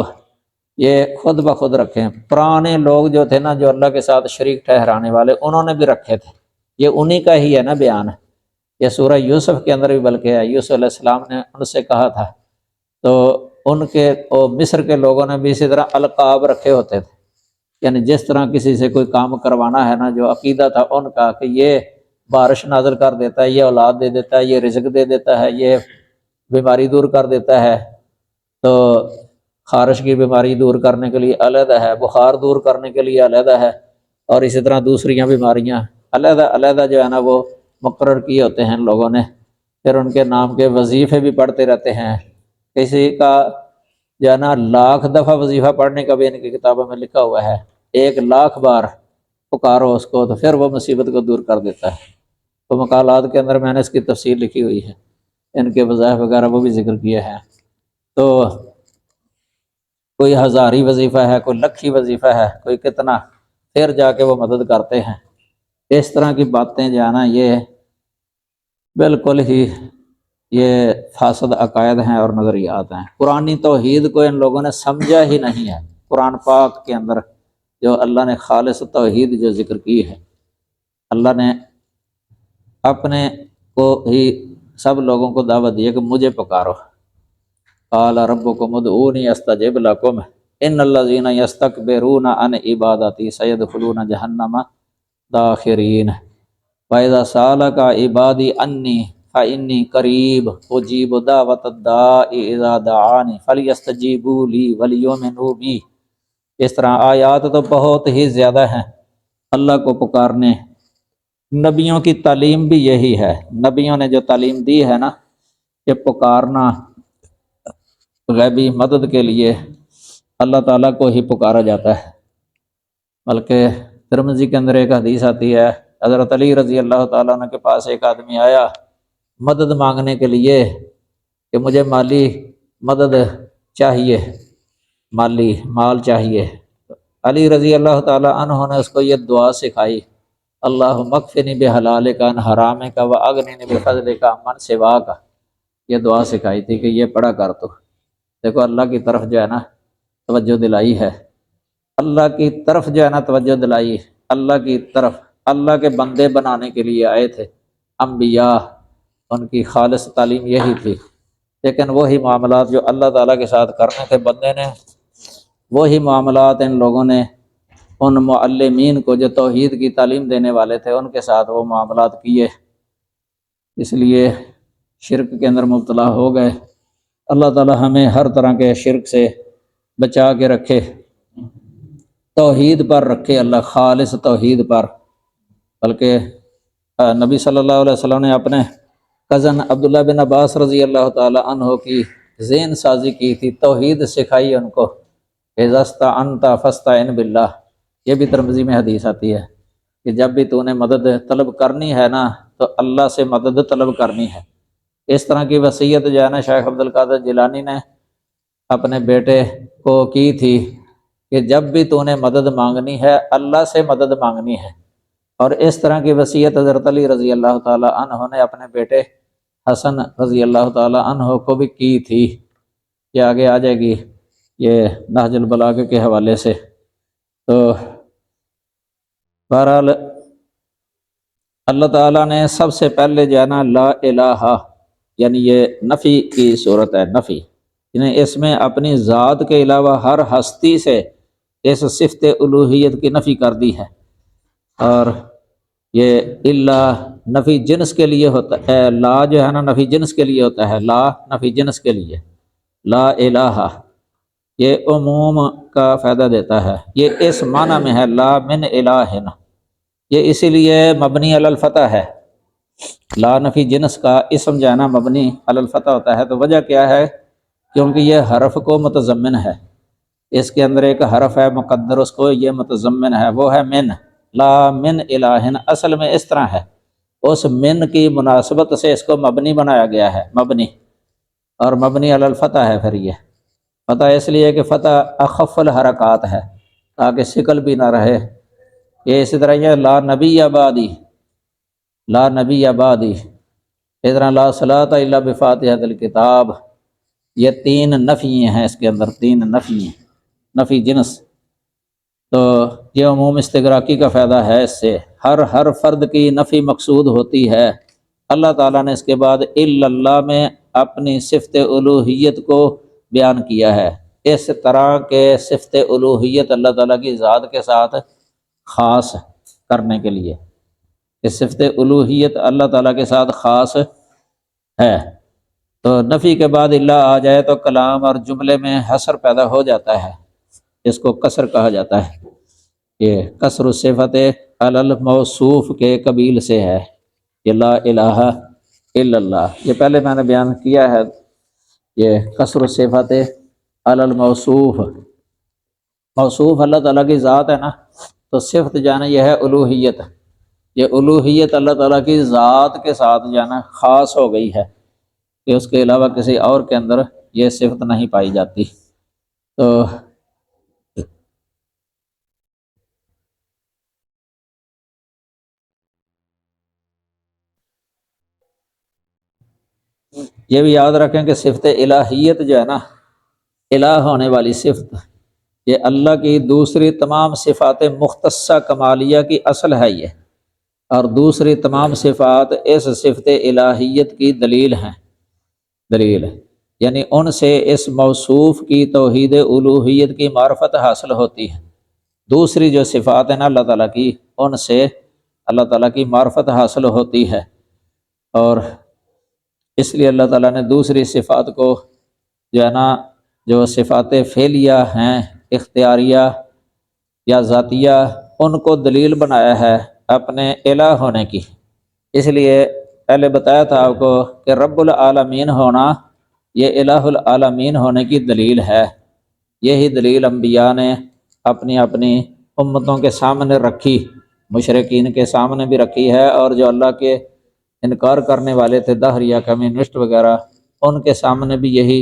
یہ خود بخود رکھے ہیں۔ پرانے لوگ جو تھے نا، جو اللہ کے ساتھ شریک ٹھہرانے والے، انہوں نے بھی رکھے تھے، یہ انہی کا ہی ہے نا بیان۔ یہ سورہ یوسف کے اندر بھی بلکہ ہے، یوسف علیہ السلام نے ان سے کہا تھا، تو ان کے مصر کے لوگوں نے بھی اسی طرح القاب رکھے ہوتے تھے، یعنی جس طرح کسی سے کوئی کام کروانا ہے نا، جو عقیدہ تھا ان کا کہ یہ بارش نازل کر دیتا ہے، یہ اولاد دے دیتا ہے، یہ رزق دے دیتا ہے، یہ بیماری دور کر دیتا ہے، تو خارش کی بیماری دور کرنے کے لیے علیحدہ ہے، بخار دور کرنے کے لیے علیحدہ ہے، اور اسی طرح دوسریاں بیماریاں علیحدہ علیحدہ جو ہے نا وہ مقرر کیے ہوتے ہیں لوگوں نے۔ پھر ان کے نام کے وظیفے بھی پڑھتے رہتے ہیں، کسی کا جو ہے نا 1,00,000 دفعہ وظیفہ پڑھنے کا بھی ان کی کتابوں میں لکھا ہوا ہے، 1,00,000 بار پکارو اس کو تو پھر وہ مصیبت کو دور کر دیتا ہے۔ تو مقالات کے اندر میں نے اس کی تفصیل لکھی ہوئی ہے، ان کے وظائف وغیرہ وہ بھی ذکر کیے ہیں۔ تو کوئی 1000 وظیفہ ہے، کوئی 1,00,000 وظیفہ ہے، کوئی کتنا، پھر جا کے وہ مدد کرتے ہیں۔ اس طرح کی باتیں جو ہے نا یہ بالکل ہی یہ فاسد عقائد ہیں اور نظریات ہیں۔ قرآنی توحید کو ان لوگوں نے سمجھا ہی نہیں ہے۔ قرآن پاک کے اندر جو اللہ نے خالص توحید جو ذکر کی ہے، اللہ نے اپنے کو ہی سب لوگوں کو دعوت دی کہ مجھے پکارو۔ قال ربکم ادعونی استجب لکم ان الذین یستکبرون عن عبادتی سیدخلون جہنم داخرین وَإِذَا سَأَلَكَ عِبَادِي عَنِّي فَإِنِّي قَرِيبٌ أُجِيبُ دَعْوَةَ الدَّاعِ إِذَا دَعَانِ فَلْيَسْتَجِیبُوا لِی وَلْیُؤْمِنُوا بِی۔ اس طرح آیات تو بہت ہی زیادہ ہیں اللہ کو پکارنے۔ نبیوں کی تعلیم بھی یہی ہے، نبیوں نے جو تعلیم دی ہے نا کہ پکارنا غیبی مدد کے لیے اللہ تعالیٰ کو ہی پکارا جاتا ہے۔ بلکہ ترمذی کے اندر ایک حدیث آتی ہے، حضرت علی رضی اللہ تعالیٰ عنہ کے پاس ایک آدمی آیا مدد مانگنے کے لیے کہ مجھے مالی مدد چاہیے، مال چاہیے۔ علی رضی اللہ تعالیٰ عنہ نے اس کو یہ دعا سکھائی، اللہم اکفنی بحلالک عن حرامک واغننی بفضلک عمن سواک۔ یہ دعا سکھائی تھی کہ یہ پڑھا کر تو۔ دیکھو اللہ کی طرف جو ہے نا توجہ دلائی ہے، اللہ کی طرف جو ہے نا توجہ دلائی، اللہ کی طرف، اللہ کے بندے بنانے کے لیے آئے تھے انبیاء، ان کی خالص تعلیم یہی تھی۔ لیکن وہی معاملات جو اللہ تعالیٰ کے ساتھ کرنے تھے بندے نے، وہی معاملات ان لوگوں نے ان معلمین کو جو توحید کی تعلیم دینے والے تھے ان کے ساتھ وہ معاملات کیے، اس لیے شرک کے اندر مبتلا ہو گئے۔ اللہ تعالیٰ ہمیں ہر طرح کے شرک سے بچا کے رکھے، توحید پر رکھے، اللہ خالص توحید پر۔ بلکہ نبی صلی اللہ علیہ وسلم نے اپنے کزن عبداللہ بن عباس رضی اللہ تعالی عنہ کی ذہن سازی کی تھی، توحید سکھائی ان کو، اذا استعنت فاستعن باللہ۔ یہ بھی ترمذی میں حدیث آتی ہے کہ جب بھی تو نے مدد طلب کرنی ہے نا تو اللہ سے مدد طلب کرنی ہے۔ اس طرح کی وصیت جو ہے نا شیخ عبد القادر جیلانی نے اپنے بیٹے کو کی تھی کہ جب بھی تو نے مدد مانگنی ہے اللہ سے مدد مانگنی ہے، اور اس طرح کی وصیت حضرت علی رضی اللہ تعالیٰ عنہ نے اپنے بیٹے حسن رضی اللہ تعالیٰ عنہ کو بھی کی تھی، یہ آگے آ جائے گی یہ نہج البلاغہ کے حوالے سے۔ تو بہرحال اللہ تعالیٰ نے سب سے پہلے جو ہے نا لا الہ، یعنی یہ نفی کی صورت ہے، نفی، یعنی اس میں اپنی ذات کے علاوہ ہر ہستی سے اس صفت الوہیت کی نفی کر دی ہے۔ اور یہ اللہ نفی جنس کے لیے ہوتا ہے، لا جو ہے نا نفی جنس کے لیے ہوتا ہے، لا نفی جنس کے لیے، لا الہ یہ عموم کا فائدہ دیتا ہے، یہ اس معنی میں ہے لا من الہ، یہ اسی لیے مبنی علی الفتح ہے۔ لا نفی جنس کا اسم جو ہے نا مبنی علی الفتح ہوتا ہے، تو وجہ کیا ہے؟ کیونکہ یہ حرف کو متضمن ہے، اس کے اندر ایک حرف ہے مقدر، اس کو یہ متضمن ہے، وہ ہے من، لا من الہ، اصل میں اس طرح ہے، اس من کی مناسبت سے اس کو مبنی بنایا گیا ہے، مبنی، اور مبنی علی الفتح ہے۔ پھر یہ فتح اس لیے کہ فتح اخف الحرکات ہے تاکہ شکل بھی نہ رہے۔ یہ اسی طرح یہ لا نبی آبادی، لا نبی آبادی، اس طرح لا صلاۃ الا بفاتحۃ الکتاب، یہ تین نفی ہیں اس کے اندر، تین نفی ہیں، نفی جنس۔ تو یہ عموم استغراقی کا فائدہ ہے، اس سے ہر فرد کی نفی مقصود ہوتی ہے۔ اللہ تعالیٰ نے اس کے بعد الا اللہ میں اپنی صفت الوہیت کو بیان کیا ہے، اس طرح کے صفت الوہیت اللہ تعالیٰ کی ذات کے ساتھ خاص کرنے کے لیے، کہ صفت الوہیت اللہ تعالیٰ کے ساتھ خاص ہے۔ تو نفی کے بعد اللہ آ جائے تو کلام اور جملے میں حصر پیدا ہو جاتا ہے، اس کو قصر کہا جاتا ہے۔ یہ قصر الصفت علی الموصوف کے قبیل سے ہے، یہ لا الہ الا اللہ، یہ پہلے میں نے بیان کیا ہے، یہ قصر الصفت علی الموصوف، موصوف اللہ تعالیٰ کی ذات ہے نا، تو صفت جانا یہ ہے الوہیت، یہ الوہیت اللہ تعالیٰ کی ذات کے ساتھ جانا خاص ہو گئی ہے کہ اس کے علاوہ کسی اور کے اندر یہ صفت نہیں پائی جاتی۔ تو یہ بھی یاد رکھیں کہ صفت الہیت جو ہے نا، الہ ہونے والی صفت، یہ اللہ کی دوسری تمام صفات مختصہ کمالیہ کی اصل ہے یہ، اور دوسری تمام صفات اس صفت الہیت کی دلیل ہیں، دلیل ہے، یعنی ان سے اس موصوف کی توحید الوہیت کی معرفت حاصل ہوتی ہے۔ دوسری جو صفات ہیں نا اللہ تعالیٰ کی، ان سے اللہ تعالیٰ کی معرفت حاصل ہوتی ہے، اور اس لیے اللہ تعالیٰ نے دوسری صفات کو جو ہے نا، جو صفات فعلیہ ہیں، اختیاریہ یا ذاتیہ، ان کو دلیل بنایا ہے اپنے الہ ہونے کی۔ اس لیے پہلے بتایا تھا آپ کو کہ رب العالمین ہونا یہ الہ العالمین ہونے کی دلیل ہے، یہی دلیل انبیاء نے اپنی اپنی امتوں کے سامنے رکھی، مشرکین کے سامنے بھی رکھی ہے، اور جو اللہ کے انکار کرنے والے تھے دہریہ کمیونسٹ وغیرہ، ان کے سامنے بھی یہی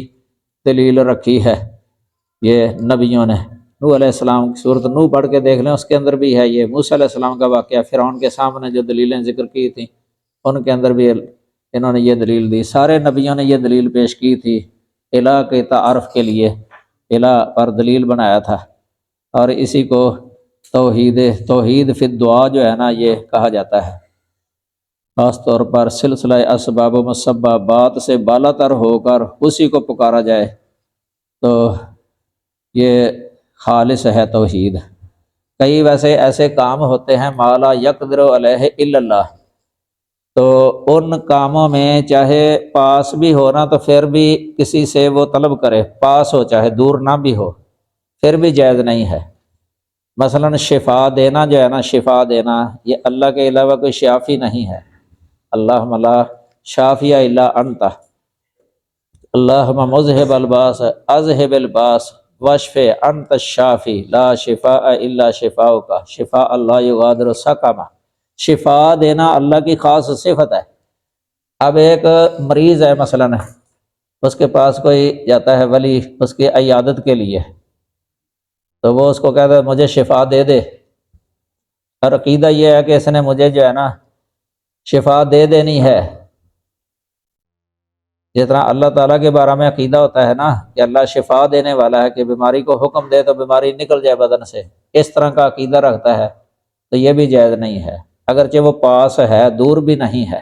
دلیل رکھی ہے یہ نبیوں نے۔ نوح علیہ السلام کی صورت نوح پڑھ کے دیکھ لیں، اس کے اندر بھی ہے یہ موسیٰ علیہ السلام کا واقعہ، فرعون کے سامنے جو دلیلیں ذکر کی تھیں ان کے اندر بھی انہوں نے یہ دلیل دی، سارے نبیوں نے یہ دلیل پیش کی تھی، الہ کے تعارف کے لیے الہ پر دلیل بنایا تھا، اور اسی کو توحید فی الدعا جو ہے نا یہ کہا جاتا ہے۔ خاص طور پر سلسلہ اسباب و مسببات سے بالا تر ہو کر اسی کو پکارا جائے تو یہ خالص ہے توحید۔ کئی ویسے ایسے کام ہوتے ہیں ما لا یقدر علیہ الا اللہ، تو ان کاموں میں چاہے پاس بھی ہونا تو پھر بھی کسی سے وہ طلب کرے، پاس ہو چاہے دور نہ بھی ہو، پھر بھی جائز نہیں ہے۔ مثلا شفا دینا جو ہے نا، شفا دینا یہ اللہ کے علاوہ کوئی شافی نہیں ہے، اللہم لا شافی الا انت، اللہم مذہب الباس اذہب الباس واشف انت الشافی لا شفاء الا شفاؤک شفاء لا یغادر سقما۔ شفا دینا اللہ کی خاص صفت ہے۔ اب ایک مریض ہے مثلا، اس کے پاس کوئی جاتا ہے ولی اس کی عیادت کے لیے، تو وہ اس کو کہتا ہے مجھے شفا دے دے، اور عقیدہ یہ ہے کہ اس نے مجھے جو ہے نا شفا دے دینی ہے، جس طرح اللہ تعالیٰ کے بارے میں عقیدہ ہوتا ہے نا کہ اللہ شفا دینے والا ہے، کہ بیماری کو حکم دے تو بیماری نکل جائے بدن سے، اس طرح کا عقیدہ رکھتا ہے تو یہ بھی جائز نہیں ہے، اگرچہ وہ پاس ہے، دور بھی نہیں ہے،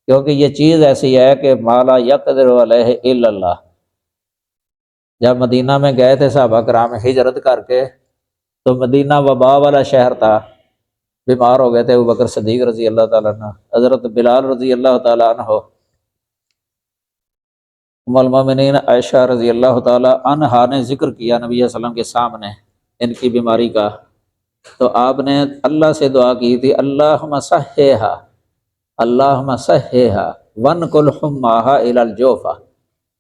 کیونکہ یہ چیز ایسی ہے کہ مالا یقدر علیہ الا اللہ۔ جب مدینہ میں گئے تھے صحابہ کرام ہجرت کر کے، تو مدینہ وبا والا شہر تھا، بیمار ہو گئے تھے ابوبکر صدیق رضی اللہ تعالیٰ عنہ، حضرت بلال رضی اللہ تعالیٰ عنہ، ام المومنین عائشہ رضی اللہ تعالیٰ عنہا نے ذکر کیا نبی صلی اللہ علیہ وسلم کے سامنے ان کی بیماری کا، تو آپ نے اللہ سے دعا کی تھی، اللہم صحیحا، اللہم صحیحا وانقل حماہا الی الجوفہ،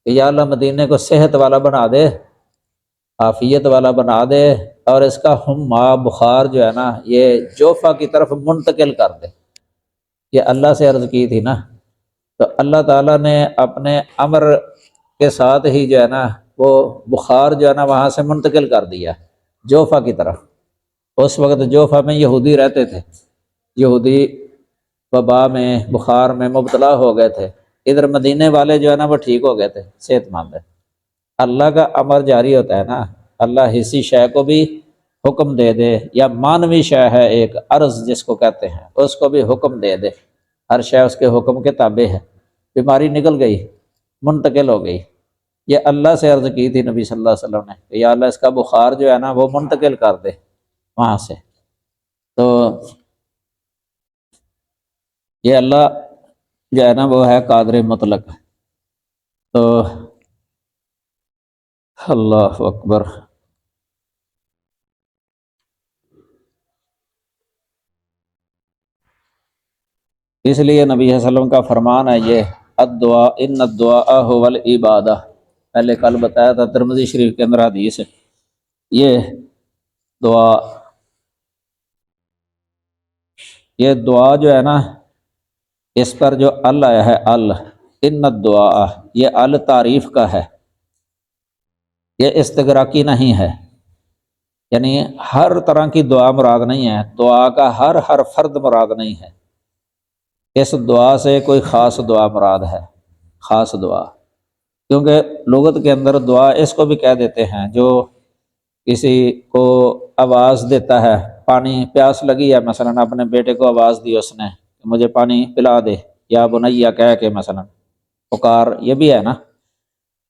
کہ یا اللہ مدینے کو صحت والا بنا دے، عافیت والا بنا دے، اور اس کا حما بخار جو ہے نا یہ جوفہ کی طرف منتقل کر دے۔ یہ اللہ سے عرض کی تھی نا، تو اللہ تعالیٰ نے اپنے امر کے ساتھ ہی جو ہے نا وہ بخار جو ہے نا وہاں سے منتقل کر دیا جوفہ کی طرف۔ اس وقت جوفہ میں یہودی رہتے تھے، یہودی وبا میں بخار میں مبتلا ہو گئے تھے، ادھر مدینے والے جو ہے نا وہ ٹھیک ہو گئے تھے، صحت مند ہے۔ اللہ کا امر جاری ہوتا ہے نا، اللہ حصی شے کو بھی حکم دے دے، یا مانوی شے ہے ایک عرض جس کو کہتے ہیں، اس کو بھی حکم دے دے، ہر شے اس کے حکم کے تابع ہے۔ بیماری نکل گئی، منتقل ہو گئی، یہ اللہ سے عرض کی تھی نبی صلی اللہ علیہ وسلم نے کہ یا اللہ اس کا بخار جو ہے نا وہ منتقل کر دے وہاں سے۔ تو یہ اللہ جو ہے نا وہ ہے قادر مطلق۔ تو اللہ اکبر۔ اس لیے نبی صلی اللہ علیہ وسلم کا فرمان ہے یہ الدعاء ان الدعاء هو العبادہ، پہلے کل بتایا تھا ترمذی شریف کے اندر حدیث ہے، یہ دعا جو ہے نا اس پر جو ال آیا ہے، ان الدعاء، یہ ال تعریف کا ہے، یہ استغراقی نہیں ہے، یعنی ہر طرح کی دعا مراد نہیں ہے، دعا کا ہر فرد مراد نہیں ہے، اس دعا سے کوئی خاص دعا مراد ہے، خاص دعا، کیونکہ لغت کے اندر دعا اس کو بھی کہہ دیتے ہیں جو کسی کو آواز دیتا ہے، پانی پیاس لگی ہے مثلا، اپنے بیٹے کو آواز دی اس نے کہ مجھے پانی پلا دے، یا بنیا کہہ کے مثلا پکار، یہ بھی ہے نا،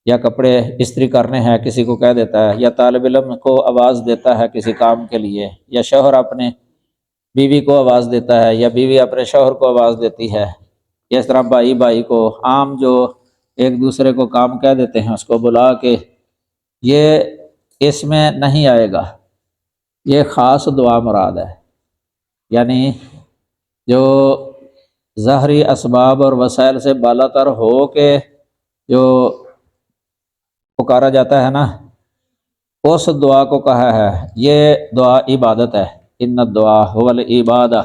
یا کپڑے استری کرنے ہیں کسی کو کہہ دیتا ہے، یا طالب علم کو آواز دیتا ہے کسی کام کے لیے، یا شوہر اپنے بیوی کو آواز دیتا ہے، یا بیوی اپنے شوہر کو آواز دیتی ہے، اس طرح بھائی کو، عام جو ایک دوسرے کو کام کہہ دیتے ہیں اس کو بلا کے، یہ اس میں نہیں آئے گا، یہ خاص دعا مراد ہے، یعنی جو ظاہری اسباب اور وسائل سے بالا تر ہو کے جو پکارا جاتا ہے نا، اس دعا کو کہا ہے، یہ دعا عبادت ہے، ان الدعاء هو العبادہ،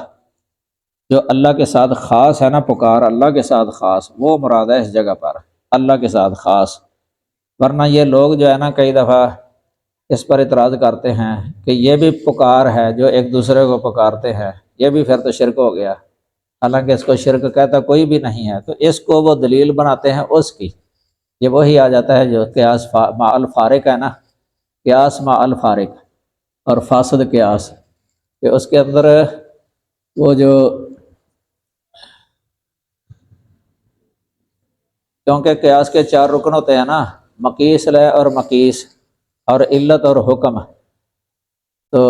جو اللہ کے ساتھ خاص ہے نا، پکار اللہ کے ساتھ خاص، وہ مراد ہے اس جگہ پر، اللہ کے ساتھ خاص۔ ورنہ یہ لوگ جو ہے نا کئی دفعہ اس پر اعتراض کرتے ہیں کہ یہ بھی پکار ہے جو ایک دوسرے کو پکارتے ہیں، یہ بھی پھر تو شرک ہو گیا، حالانکہ اس کو شرک کہتا کوئی بھی نہیں ہے، تو اس کو وہ دلیل بناتے ہیں اس کی، یہ وہی آ جاتا ہے جو قیاس مع الفارق ہے نا، قیاس مع الفارق اور فاسد قیاس، کہ اس کے اندر وہ جو، کیونکہ قیاس کے 4 رکن ہوتے ہیں نا، مقیس لے اور مقیس اور علت اور حکم، تو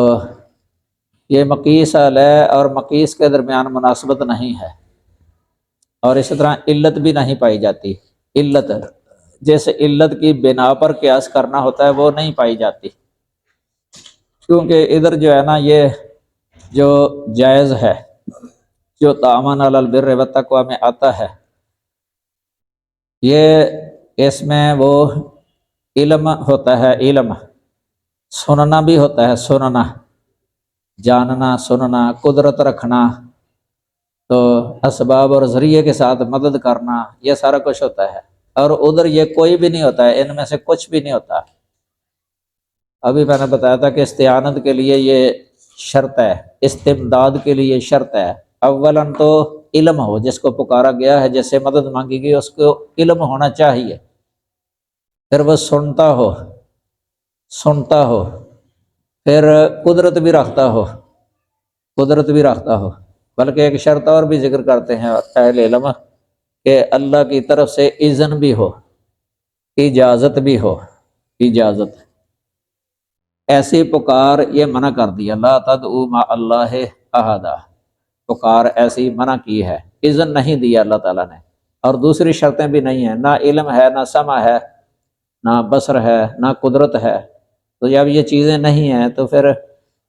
یہ مقیس لے اور مقیس کے درمیان مناسبت نہیں ہے، اور اسی طرح علت بھی نہیں پائی جاتی، علت جیسے علت کی بنا پر قیاس کرنا ہوتا ہے وہ نہیں پائی جاتی، کیونکہ ادھر جو ہے نا یہ جو جائز ہے، جو تعاون علی البر والتقوی میں آتا ہے، یہ اس میں وہ علم ہوتا ہے، علم سننا بھی ہوتا ہے، سننا، جاننا، سننا، قدرت رکھنا، تو اسباب اور ذریعے کے ساتھ مدد کرنا، یہ سارا کچھ ہوتا ہے، اور ادھر یہ کوئی بھی نہیں ہوتا ہے، ان میں سے کچھ بھی نہیں ہوتا۔ ابھی میں نے بتایا تھا کہ استعانت کے لیے یہ شرط ہے، استمداد کے لیے شرط ہے۔ اولاً تو علم ہو، جس کو پکارا گیا ہے، جس سے مدد مانگی گئی اس کو علم ہونا چاہیے، پھر وہ سنتا ہو، پھر قدرت بھی رکھتا ہو، بلکہ ایک شرط اور بھی ذکر کرتے ہیں اہل علم کہ اللہ کی طرف سے اذن بھی ہو، اجازت بھی ہو، اجازت۔ ایسی پکار یہ منع کر دیا، لا تدعوا مع اللہ احدا، پکار ایسی منع کی ہے، اذن نہیں دیا اللہ تعالیٰ نے، اور دوسری شرطیں بھی نہیں ہیں، نہ علم ہے، نہ سمع ہے، نہ بصر ہے، نہ قدرت ہے۔ تو جب یہ چیزیں نہیں ہیں تو پھر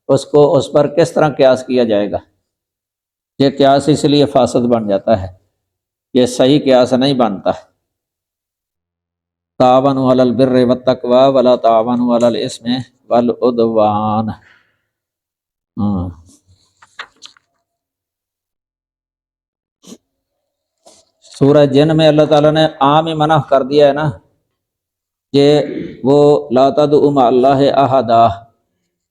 اس پر کس طرح قیاس کیا جائے گا؟ یہ قیاس اس لیے فاسد بن جاتا ہے، یہ صحیح قیاس نہیں بنتا۔ تعاونوا علی البر والتقوی ولا تعاونوا علی الاثم والعدوان۔ سورہ جن میں اللہ تعالیٰ نے عام ہی منع کر دیا ہے نا کہ وہ لا تدعوا مع اللہ احدا،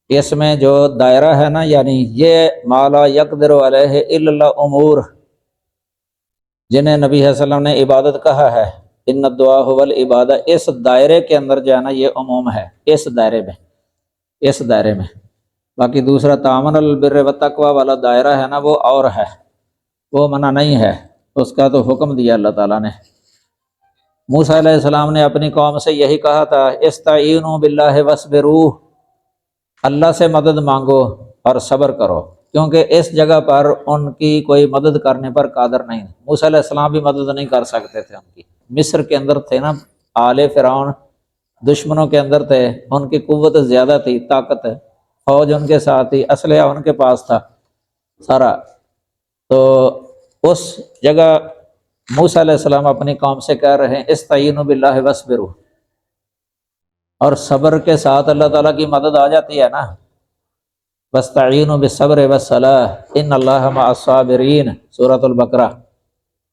اس میں جو دائرہ ہے نا، یعنی یہ ما لا یقدر علیہ الا اللہ امور، جنہیں نبی صلی اللہ علیہ وسلم نے عبادت کہا ہے، ان الدعاء هو العبادہ، اس دائرے کے اندر جو ہے نا یہ عموم ہے، اس دائرے میں۔ باقی دوسرا تعاون علی البر والتقوی والا دائرہ ہے نا، وہ اور ہے، وہ منع نہیں ہے، اس کا تو حکم دیا اللہ تعالیٰ نے۔ موسیٰ علیہ السلام نے اپنی قوم سے یہی کہا تھا، استعینوا باللہ واصبروا، اللہ سے مدد مانگو اور صبر کرو، کیونکہ اس جگہ پر ان کی کوئی مدد کرنے پر قادر نہیں۔ موسیٰ علیہ السلام بھی مدد نہیں کر سکتے تھے، ان کی مصر کے اندر تھے نا، آل فرعون دشمنوں کے اندر تھے، ان کی قوت زیادہ تھی، طاقت، فوج ان کے ساتھ تھی، اسلحہ ان کے پاس تھا سارا۔ تو اس جگہ موسیٰ علیہ السلام اپنی قوم سے کہہ رہے ہیں استعینوا باللہ واصبروا، اور صبر کے ساتھ اللہ تعالیٰ کی مدد آ جاتی ہے نا، واستعینوا بالصبر والصلاۃ ان اللہ مع الصابرین، سورۃ البقرہ،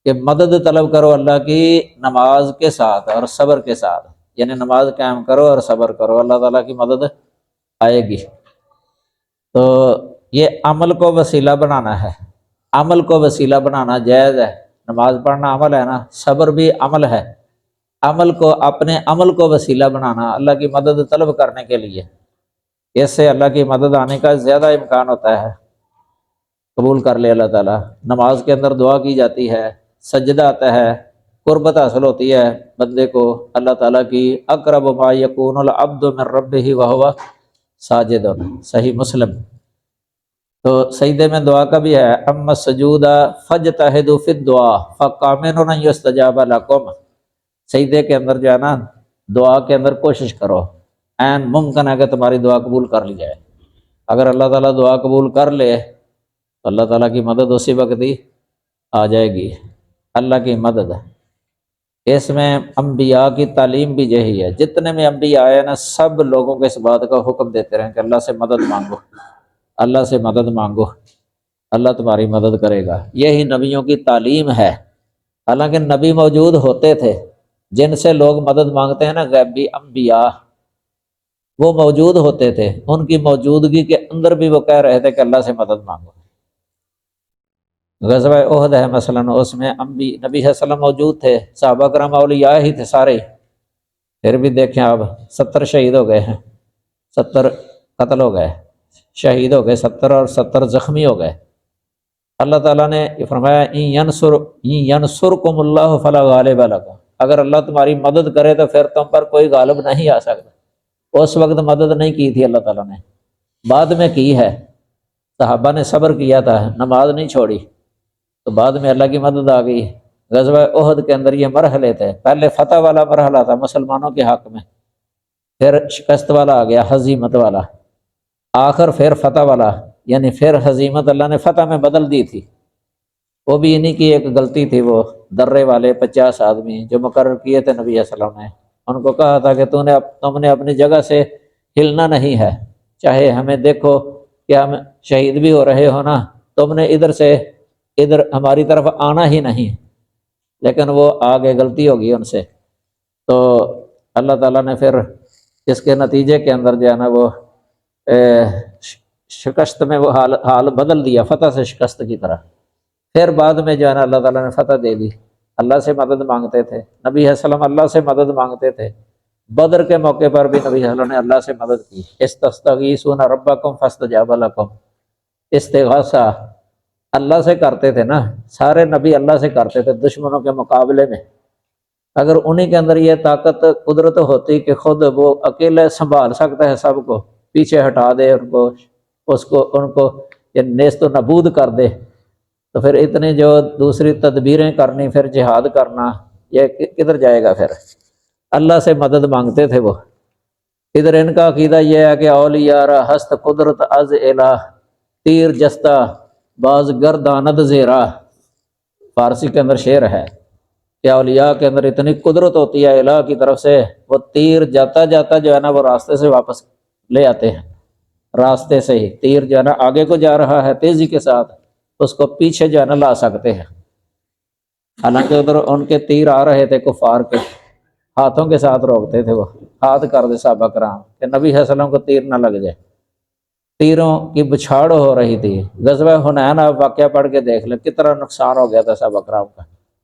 کہ مدد طلب کرو اللہ کی نماز کے ساتھ اور صبر کے ساتھ، یعنی نماز قائم کرو اور صبر کرو، اللہ تعالیٰ کی مدد آئے گی۔ تو یہ عمل کو وسیلہ بنانا ہے، عمل کو وسیلہ بنانا جائز ہے، نماز پڑھنا عمل ہے نا، صبر بھی عمل ہے، اپنے عمل کو وسیلہ بنانا اللہ کی مدد طلب کرنے کے لیے، اس سے اللہ کی مدد آنے کا زیادہ امکان ہوتا ہے، قبول کر لے اللہ تعالیٰ۔ نماز کے اندر دعا کی جاتی ہے، سجدہ آتا ہے، قربت حاصل ہوتی ہے بندے کو اللہ تعالیٰ کی، اقرب ما یکون العبد من ربہ وہو ساجد، صحیح مسلم۔ تو سجدے میں دعا کا بھی ہے، اما السجود فاجتہدوا فی الدعاء فقامن ان یستجاب لکم، سجدے کے اندر جو ہے نا دعا کے اندر کوشش کرو، عین ممکن ہے کہ تمہاری دعا قبول کر لی جائے۔ اگر اللہ تعالیٰ دعا قبول کر لے تو اللہ تعالیٰ کی مدد اسی وقت ہی آ جائے گی، اللہ کی مدد۔ اس میں انبیاء کی تعلیم بھی یہی ہے، جتنے میں انبیاء آئے نا سب لوگوں کو اس بات کا حکم دیتے رہیں کہ اللہ سے مدد مانگو، اللہ سے مدد مانگو، اللہ تمہاری مدد کرے گا، یہی نبیوں کی تعلیم ہے۔ حالانکہ نبی موجود ہوتے تھے جن سے لوگ مدد مانگتے ہیں نا، غیبی انبیاء، وہ موجود ہوتے تھے، ان کی موجودگی کے اندر بھی وہ کہہ رہے تھے کہ اللہ سے مدد مانگو۔ غزوہ احد ہے مثلا، اس میں نبی صلی اللہ علیہ وسلم موجود تھے، صحابہ کرام اولیاء ہی تھے سارے، پھر بھی دیکھیں اب 70 شہید ہو گئے ہیں، 70 قتل ہو گئے، شہید ہو گئے 70، اور 70 زخمی ہو گئے۔ اللہ تعالیٰ نے فرمایا ینصرکم اللہ فلا غالب لکم، اگر اللہ تمہاری مدد کرے تو پھر تم پر کوئی غالب نہیں آ سکتا۔ اس وقت مدد نہیں کی تھی اللہ تعالیٰ نے، بعد میں کی ہے، صحابہ نے صبر کیا تھا، نماز نہیں چھوڑی، تو بعد میں اللہ کی مدد آ گئی۔ غزوہ احد کے اندر یہ مرحلے تھے، پہلے فتح والا مرحلہ تھا مسلمانوں کے حق میں، پھر شکست والا آ گیا، ہزیمت والا، آخر پھر فتح والا، یعنی پھر ہزیمت اللہ نے فتح میں بدل دی تھی۔ وہ بھی انہی کی ایک غلطی تھی، وہ درے والے 50 آدمی جو مقرر کیے تھے نبی صلی اللہ علیہ وسلم نے، ان کو کہا تھا کہ تم نے اپنی جگہ سے ہلنا نہیں ہے، چاہے ہمیں دیکھو کہ ہم شہید بھی ہو رہے ہو نا، تم نے ادھر ہماری طرف آنا ہی نہیں، لیکن وہ آگے غلطی ہوگی ان سے۔ تو اللہ تعالیٰ نے پھر اس کے نتیجے کے اندر جو ہے نا وہ شکست میں وہ حال بدل دیا، فتح سے شکست کی طرح۔ پھر بعد میں جو ہے نا اللہ تعالیٰ نے فتح دے دی۔ اللہ سے مدد مانگتے تھے نبی علیہ السلام، اللہ سے مدد مانگتے تھے۔ بدر کے موقع پر بھی نبی علیہ السلام نے اللہ سے مدد کی۔ استستغیثون ربکم فاستجاب لکم، استغاثہ اللہ سے کرتے تھے نا، سارے نبی اللہ سے کرتے تھے دشمنوں کے مقابلے میں۔ اگر انہی کے اندر یہ طاقت قدرت ہوتی کہ خود وہ اکیلے سنبھال سکتا ہے سب کو، پیچھے ہٹا دے ان کو یہ نیست و نبود کر دے، تو پھر اتنی جو دوسری تدبیریں کرنی، پھر جہاد کرنا، یہ کدھر جائے گا؟ پھر اللہ سے مدد مانگتے تھے وہ۔ ادھر ان کا عقیدہ یہ ہے کہ اولیاء را ہست قدرت از الہ، تیر جستہ باز گرداند زیرا، فارسی کے اندر شعر ہے کہ اولیاء کے اندر اتنی قدرت ہوتی ہے الہ کی طرف سے، وہ تیر جاتا جاتا جو ہے نا وہ راستے سے واپس لے آتے ہیں۔ راستے سے ہی تیر جو ہے نا آگے کو جا رہا ہے تیزی کے ساتھ، اس کو پیچھے جو ہے نا لا سکتے ہیں۔ حالانکہ ادھر ان کے تیر آ رہے تھے کفار کے، ہاتھوں کے ساتھ روکتے تھے وہ، ہاتھ کر دے صحابہ کرام کہ نبی صلی اللہ علیہ وسلم کو تیر نہ لگ جائے۔ تیروں کی بچھاڑ ہو رہی تھی۔ غزوہ حنین آپ واقعہ پڑھ کے دیکھ لیں کتنا نقصان ہو گیا تھا صحابہ کرام کا،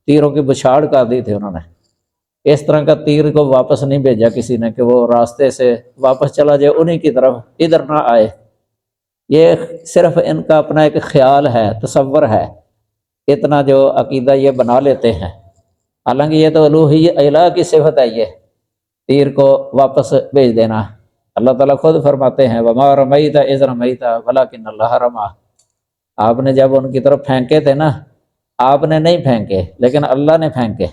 تیروں کی بچھاڑ کر دی تھی انہوں نے۔ اس طرح کا تیر کو واپس نہیں بھیجا کسی نے کہ وہ راستے سے واپس چلا جائے انہی کی طرف، ادھر نہ آئے۔ یہ صرف ان کا اپنا ایک خیال ہے، تصور ہے، اتنا جو عقیدہ یہ بنا لیتے ہیں۔ حالانکہ یہ تو الہ کی صفت ہے، یہ تیر کو واپس بھیج دینا۔ اللہ تعالیٰ خود فرماتے ہیں وَمَا رَمَيْتَ إِذْ رَمَيْتَ وَلَكِنَّ اللَّهَ رَمَىٰ، آپ نے جب ان کی طرف پھینکے تھے نا، آپ نے نہیں پھینکے لیکن اللہ نے پھینکے۔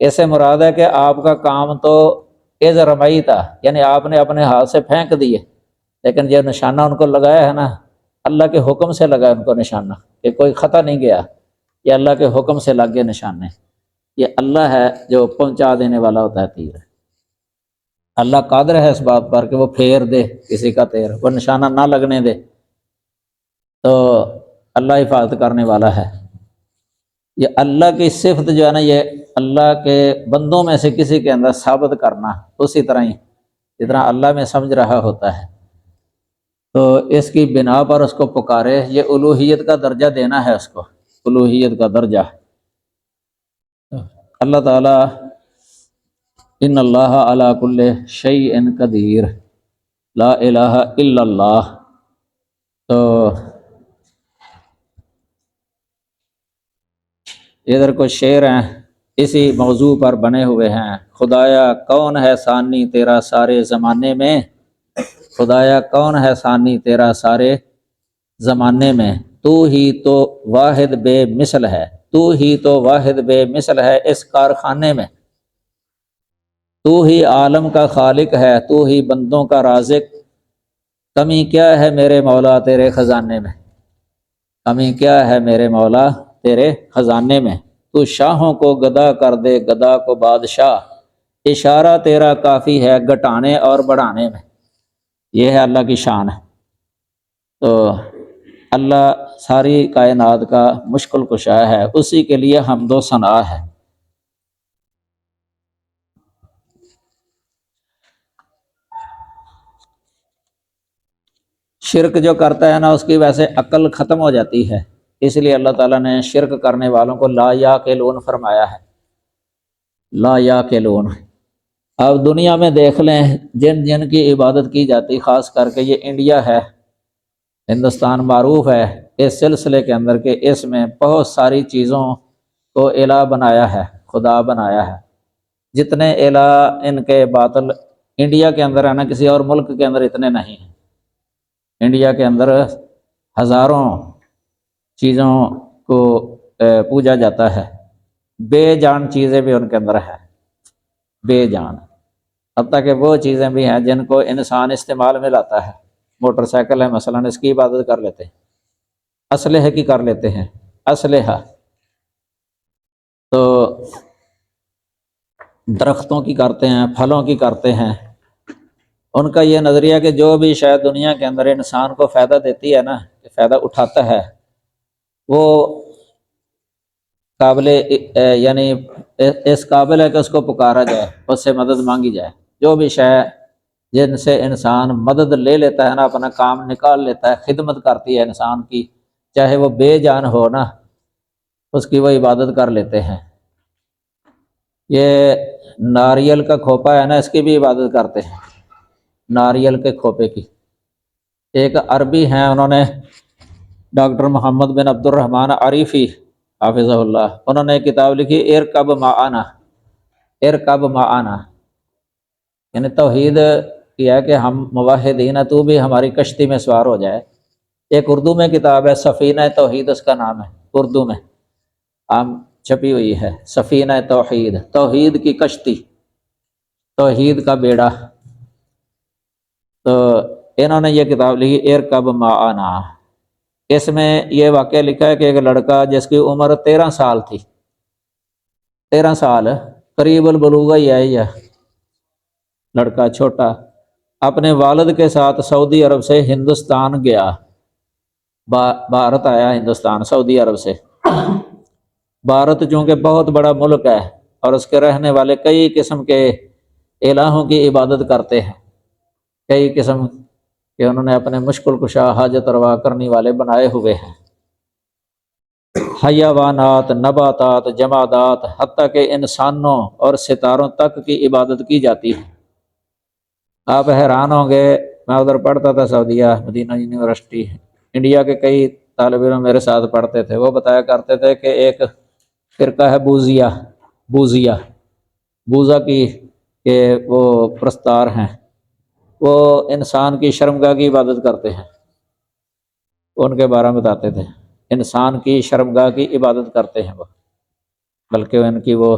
اس سے مراد ہے کہ آپ کا کام تو اِذْ رَمَيْتَ، یعنی آپ نے اپنے ہاتھ سے پھینک دیے، لیکن جو نشانہ ان کو لگایا ہے نا، اللہ کے حکم سے لگا ان کو نشانہ، کہ کوئی خطا نہیں گیا، یہ اللہ کے حکم سے لگ گئے نشانے۔ یہ اللہ ہے جو پہنچا دینے والا ہوتا ہے تیر۔ اللہ قادر ہے اس بات پر کہ وہ پھیر دے کسی کا تیر، وہ نشانہ نہ لگنے دے، تو اللہ حفاظت کرنے والا ہے۔ یہ اللہ کی صفت جو ہے نا، یہ اللہ کے بندوں میں سے کسی کے اندر ثابت کرنا، اسی طرح ہی جتنا اللہ میں سمجھ رہا ہوتا ہے، تو اس کی بنا پر اس کو پکارے، یہ الوہیت کا درجہ دینا ہے اس کو، الوہیت کا درجہ۔ اللہ تعالیٰ ان اللہ علی کل شیء قدیر، لا الہ الا اللہ۔ تو ادھر کچھ شعر ہیں اسی موضوع پر بنے ہوئے ہیں۔ خدایا کون ہے ثانی تیرا سارے زمانے میں، خدایا کون ہے ثانی تیرا سارے زمانے میں، تو ہی تو واحد بے مثل ہے، تو ہی تو واحد بے مثل ہے اس کارخانے میں، تو ہی عالم کا خالق ہے، تو ہی بندوں کا رازق، کمی کیا ہے میرے مولا تیرے خزانے میں، کمی کیا ہے میرے مولا تیرے خزانے میں، تو شاہوں کو گدا کر دے گدا کو بادشاہ، اشارہ تیرا کافی ہے گھٹانے اور بڑھانے میں۔ یہ ہے اللہ کی شان ہے۔ تو اللہ ساری کائنات کا مشکل کشا ہے، اسی کے لیے حمد و ثنا ہے۔ شرک جو کرتا ہے نا، اس کی ویسے عقل ختم ہو جاتی ہے، اس لیے اللہ تعالیٰ نے شرک کرنے والوں کو لا یعقلون فرمایا ہے، لا یعقلون۔ اب دنیا میں دیکھ لیں جن جن کی عبادت کی جاتی، خاص کر کے یہ انڈیا ہے، ہندوستان معروف ہے اس سلسلے کے اندر کہ اس میں بہت ساری چیزوں کو الہ بنایا ہے، خدا بنایا ہے۔ جتنے الہ ان کے باطل انڈیا کے اندر ہے نا، کسی اور ملک کے اندر اتنے نہیں ہیں۔ انڈیا کے اندر ہزاروں چیزوں کو پوجا جاتا ہے، بے جان چیزیں بھی ان کے اندر ہے، بے جان، حتیٰ کہ وہ چیزیں بھی ہیں جن کو انسان استعمال میں لاتا ہے۔ موٹر سائیکل ہے مثلا، اس کی عبادت کر لیتے ہیں، اسلحے کی کر لیتے ہیں، اسلحہ تو درختوں کی کرتے ہیں، پھلوں کی کرتے ہیں۔ ان کا یہ نظریہ کہ جو بھی شاید دنیا کے اندر انسان کو فائدہ دیتی ہے نا، فائدہ اٹھاتا ہے، وہ قابل یعنی اس قابل ہے کہ اس کو پکارا جائے، اس سے مدد مانگی جائے۔ جو بھی شے جن سے انسان مدد لے لیتا ہے نا، اپنا کام نکال لیتا ہے، خدمت کرتی ہے انسان کی، چاہے وہ بے جان ہو نا، اس کی وہ عبادت کر لیتے ہیں۔ یہ ناریل کا کھوپا ہے نا، اس کی بھی عبادت کرتے ہیں، ناریل کے کھوپے کی۔ ایک عربی ہیں، انہوں نے ڈاکٹر محمد بن عبد الرحمن عریفی حافظہ اللہ، انہوں نے ایک کتاب لکھی ارکب معانا، ارکب معانا، یعنی توحید کیا کہ ہم موحدین ہیں، تو بھی ہماری کشتی میں سوار ہو جائے۔ ایک اردو میں کتاب ہے سفینہ توحید، اس کا نام ہے، اردو میں عام چھپی ہوئی ہے، سفینہ توحید، توحید کی کشتی، توحید کا بیڑا۔ تو انہوں نے یہ کتاب لکھی ارکب معانا۔ اس میں یہ واقعہ لکھا ہے کہ ایک لڑکا جس کی عمر 13 سال تھی، 13 سال قریب البلوغ ہی ہے یہ لڑکا چھوٹا، اپنے والد کے ساتھ سعودی عرب سے ہندوستان گیا، بھارت آیا ہندوستان سعودی عرب سے۔ بھارت چونکہ بہت بڑا ملک ہے اور اس کے رہنے والے کئی قسم کے الہوں کی عبادت کرتے ہیں، کئی قسم کہ انہوں نے اپنے مشکل کشا حاجت روا کرنے والے بنائے ہوئے ہیں، حیوانات، نباتات، جمادات، حتیٰ کہ انسانوں اور ستاروں تک کی عبادت کی جاتی ہے۔ آپ حیران ہوں گے، میں ادھر پڑھتا تھا سعودیہ، مدینہ یونیورسٹی، انڈیا کے کئی طالب علم میرے ساتھ پڑھتے تھے، وہ بتایا کرتے تھے کہ ایک فرقہ ہے بوذیہ، بوذیہ، بوذا کی کہ وہ پرستار ہیں، وہ انسان کی شرمگاہ کی عبادت کرتے ہیں، ان کے بارے میں بتاتے تھے، انسان کی شرمگاہ کی عبادت کرتے ہیں وہ، بلکہ ان کی وہ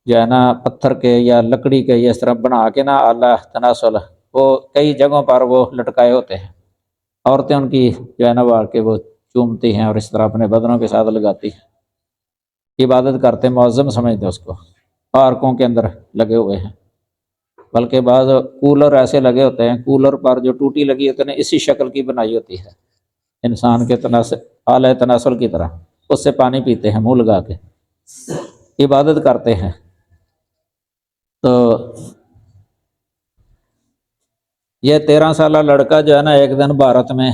جو ہے نا پتھر کے یا لکڑی کے یا اس طرح بنا کے نا آلہ تناسل، وہ کئی جگہوں پر وہ لٹکائے ہوتے ہیں، عورتیں ان کی جو ہے نا وہ کے وہ چومتی ہیں اور اس طرح اپنے بدنوں کے ساتھ لگاتی ہیں، عبادت کرتے، معظم سمجھتے اس کو، پارکوں کے اندر لگے ہوئے ہیں، بلکہ بعض کولر ایسے لگے ہوتے ہیں، کولر پر جو ٹوٹی لگی ہوتی ہے نا اسی شکل کی بنائی ہوتی ہے، انسان کے تناسل، آلہ تناسل کی طرح، اس سے پانی پیتے ہیں منہ لگا کے، عبادت کرتے ہیں۔ تو یہ 13 سالہ لڑکا جو ہے نا ایک دن بھارت میں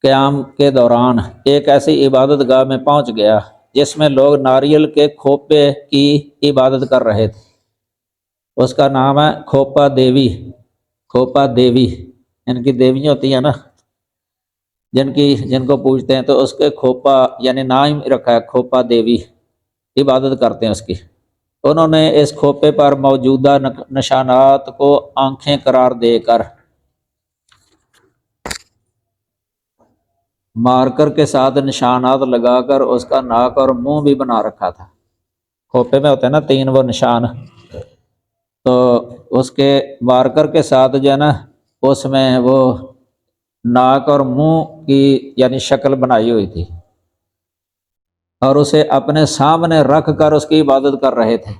قیام کے دوران ایک ایسی عبادت گاہ میں پہنچ گیا جس میں لوگ ناریل کے کھوپے کی عبادت کر رہے تھے، اس کا نام ہے کھوپا دیوی، کھوپا دیوی، ان کی دیویاں ہوتی ہیں نا جن کو پوجتے ہیں، تو اس کے کھوپا یعنی نام رکھا ہے کھوپا دیوی، عبادت کرتے ہیں اس کی۔ انہوں نے اس کھوپے پر موجودہ نشانات کو آنکھیں قرار دے کر مارکر کے ساتھ نشانات لگا کر اس کا ناک اور منہ بھی بنا رکھا تھا، کھوپے میں ہوتے ہیں نا 3 وہ نشان، تو اس کے مارکر کے ساتھ جو ہے نا اس میں وہ ناک اور منہ کی یعنی شکل بنائی ہوئی تھی، اور اسے اپنے سامنے رکھ کر اس کی عبادت کر رہے تھے،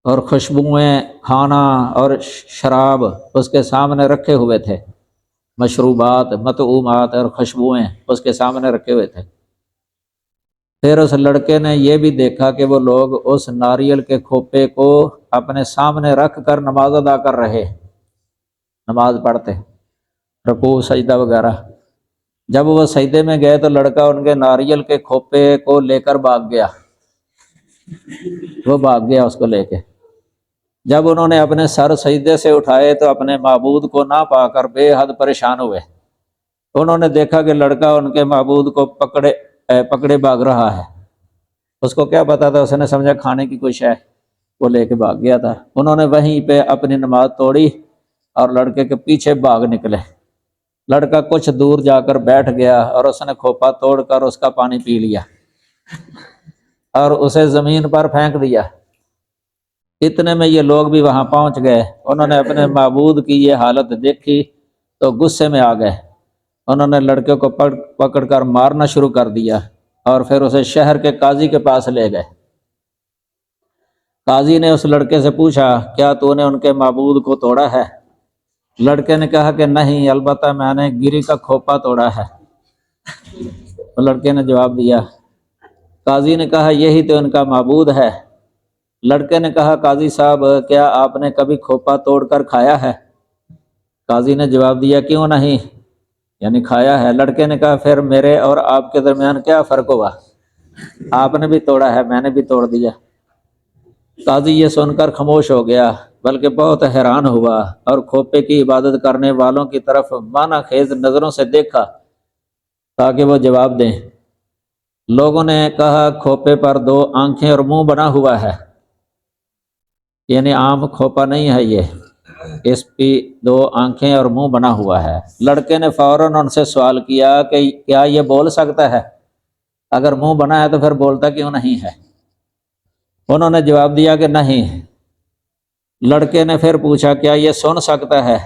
اور خوشبوئیں، کھانا اور شراب اس کے سامنے رکھے ہوئے تھے، مشروبات، مطعومات اور خوشبوئیں اس کے سامنے رکھے ہوئے تھے۔ پھر اس لڑکے نے یہ بھی دیکھا کہ وہ لوگ اس ناریل کے کھوپے کو اپنے سامنے رکھ کر نماز ادا کر رہے، نماز پڑھتے، رکوع سجدہ وغیرہ۔ جب وہ سجدے میں گئے تو لڑکا ان کے ناریل کے کھوپے کو لے کر بھاگ گیا، وہ بھاگ گیا اس کو لے کے۔ جب انہوں نے اپنے سر سجدے سے اٹھائے تو اپنے معبود کو نہ پا کر بے حد پریشان ہوئے، انہوں نے دیکھا کہ لڑکا ان کے معبود کو پکڑے بھاگ رہا ہے، اس کو کیا پتا تھا، اس نے سمجھا کھانے کی کوئی شے، وہ لے کے بھاگ گیا تھا۔ انہوں نے وہیں پہ اپنی نماز توڑی اور لڑکے کے پیچھے بھاگ نکلے۔ لڑکا کچھ دور جا کر بیٹھ گیا اور اس نے کھوپا توڑ کر اس کا پانی پی لیا اور اسے زمین پر پھینک دیا۔ اتنے میں یہ لوگ بھی وہاں پہنچ گئے، انہوں نے اپنے معبود کی یہ حالت دیکھی تو غصے میں آ گئے، انہوں نے لڑکے کو پکڑ کر مارنا شروع کر دیا اور پھر اسے شہر کے قاضی کے پاس لے گئے۔ قاضی نے اس لڑکے سے پوچھا، کیا تو نے ان کے معبود کو توڑا ہے؟ لڑکے نے کہا کہ نہیں، البتہ میں نے گری کا کھوپا توڑا ہے۔ تو لڑکے نے جواب دیا، قاضی نے کہا یہی تو ان کا معبود ہے، لڑکے نے کہا قاضی صاحب کیا آپ نے کبھی کھوپا توڑ کر کھایا ہے؟ قاضی نے جواب دیا کیوں نہیں، یعنی کھایا ہے۔ لڑکے نے کہا پھر میرے اور آپ کے درمیان کیا فرق ہوا، آپ نے بھی توڑا ہے میں نے بھی توڑ دیا۔ قاضی یہ سن کر خاموش ہو گیا، بلکہ بہت حیران ہوا اور کھوپے کی عبادت کرنے والوں کی طرف معنی خیز نظروں سے دیکھا تاکہ وہ جواب دیں۔ لوگوں نے کہا کھوپے پر 2 آنکھیں اور منہ بنا ہوا ہے، یعنی عام کھوپا نہیں ہے یہ، اس کی 2 آنکھیں اور منہ بنا ہوا ہے۔ لڑکے نے فوراً ان سے سوال کیا کہ کیا یہ بول سکتا ہے؟ اگر منہ بنا ہے تو پھر بولتا کیوں نہیں ہے؟ انہوں نے جواب دیا کہ نہیں۔ لڑکے نے پھر پوچھا کیا یہ سن سکتا ہے؟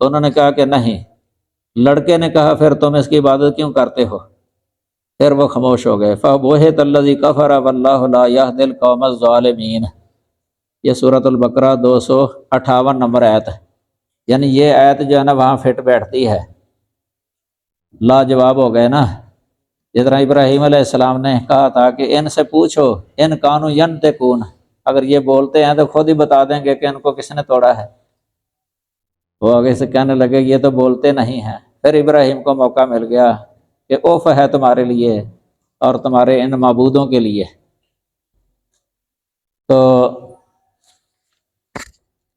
انہوں نے کہا کہ نہیں۔ لڑکے نے کہا پھر تم اس کی عبادت کیوں کرتے ہو؟ پھر وہ خاموش ہو گئے۔ فَبُہِتَ الَّذِي كَفَرَ وَاللَّهُ لَا يَهْدِي الْقَوْمَ الظَّالِمِينَ، یہ سورۃ البقرہ 258 نمبر آیت ہے، یعنی یہ آیت جو ہے نا وہاں فٹ بیٹھتی ہے۔ لاجواب ہو گئے نا، جس طرح ابراہیم علیہ السلام نے کہا تھا کہ ان سے پوچھو ان کانوا ینطقون، اگر یہ بولتے ہیں تو خود ہی بتا دیں گے کہ ان کو کس نے توڑا ہے۔ وہ آگے سے کہنے لگے یہ تو بولتے نہیں ہیں۔ پھر ابراہیم کو موقع مل گیا کہ اوف ہے تمہارے لیے اور تمہارے ان معبودوں کے لیے۔ تو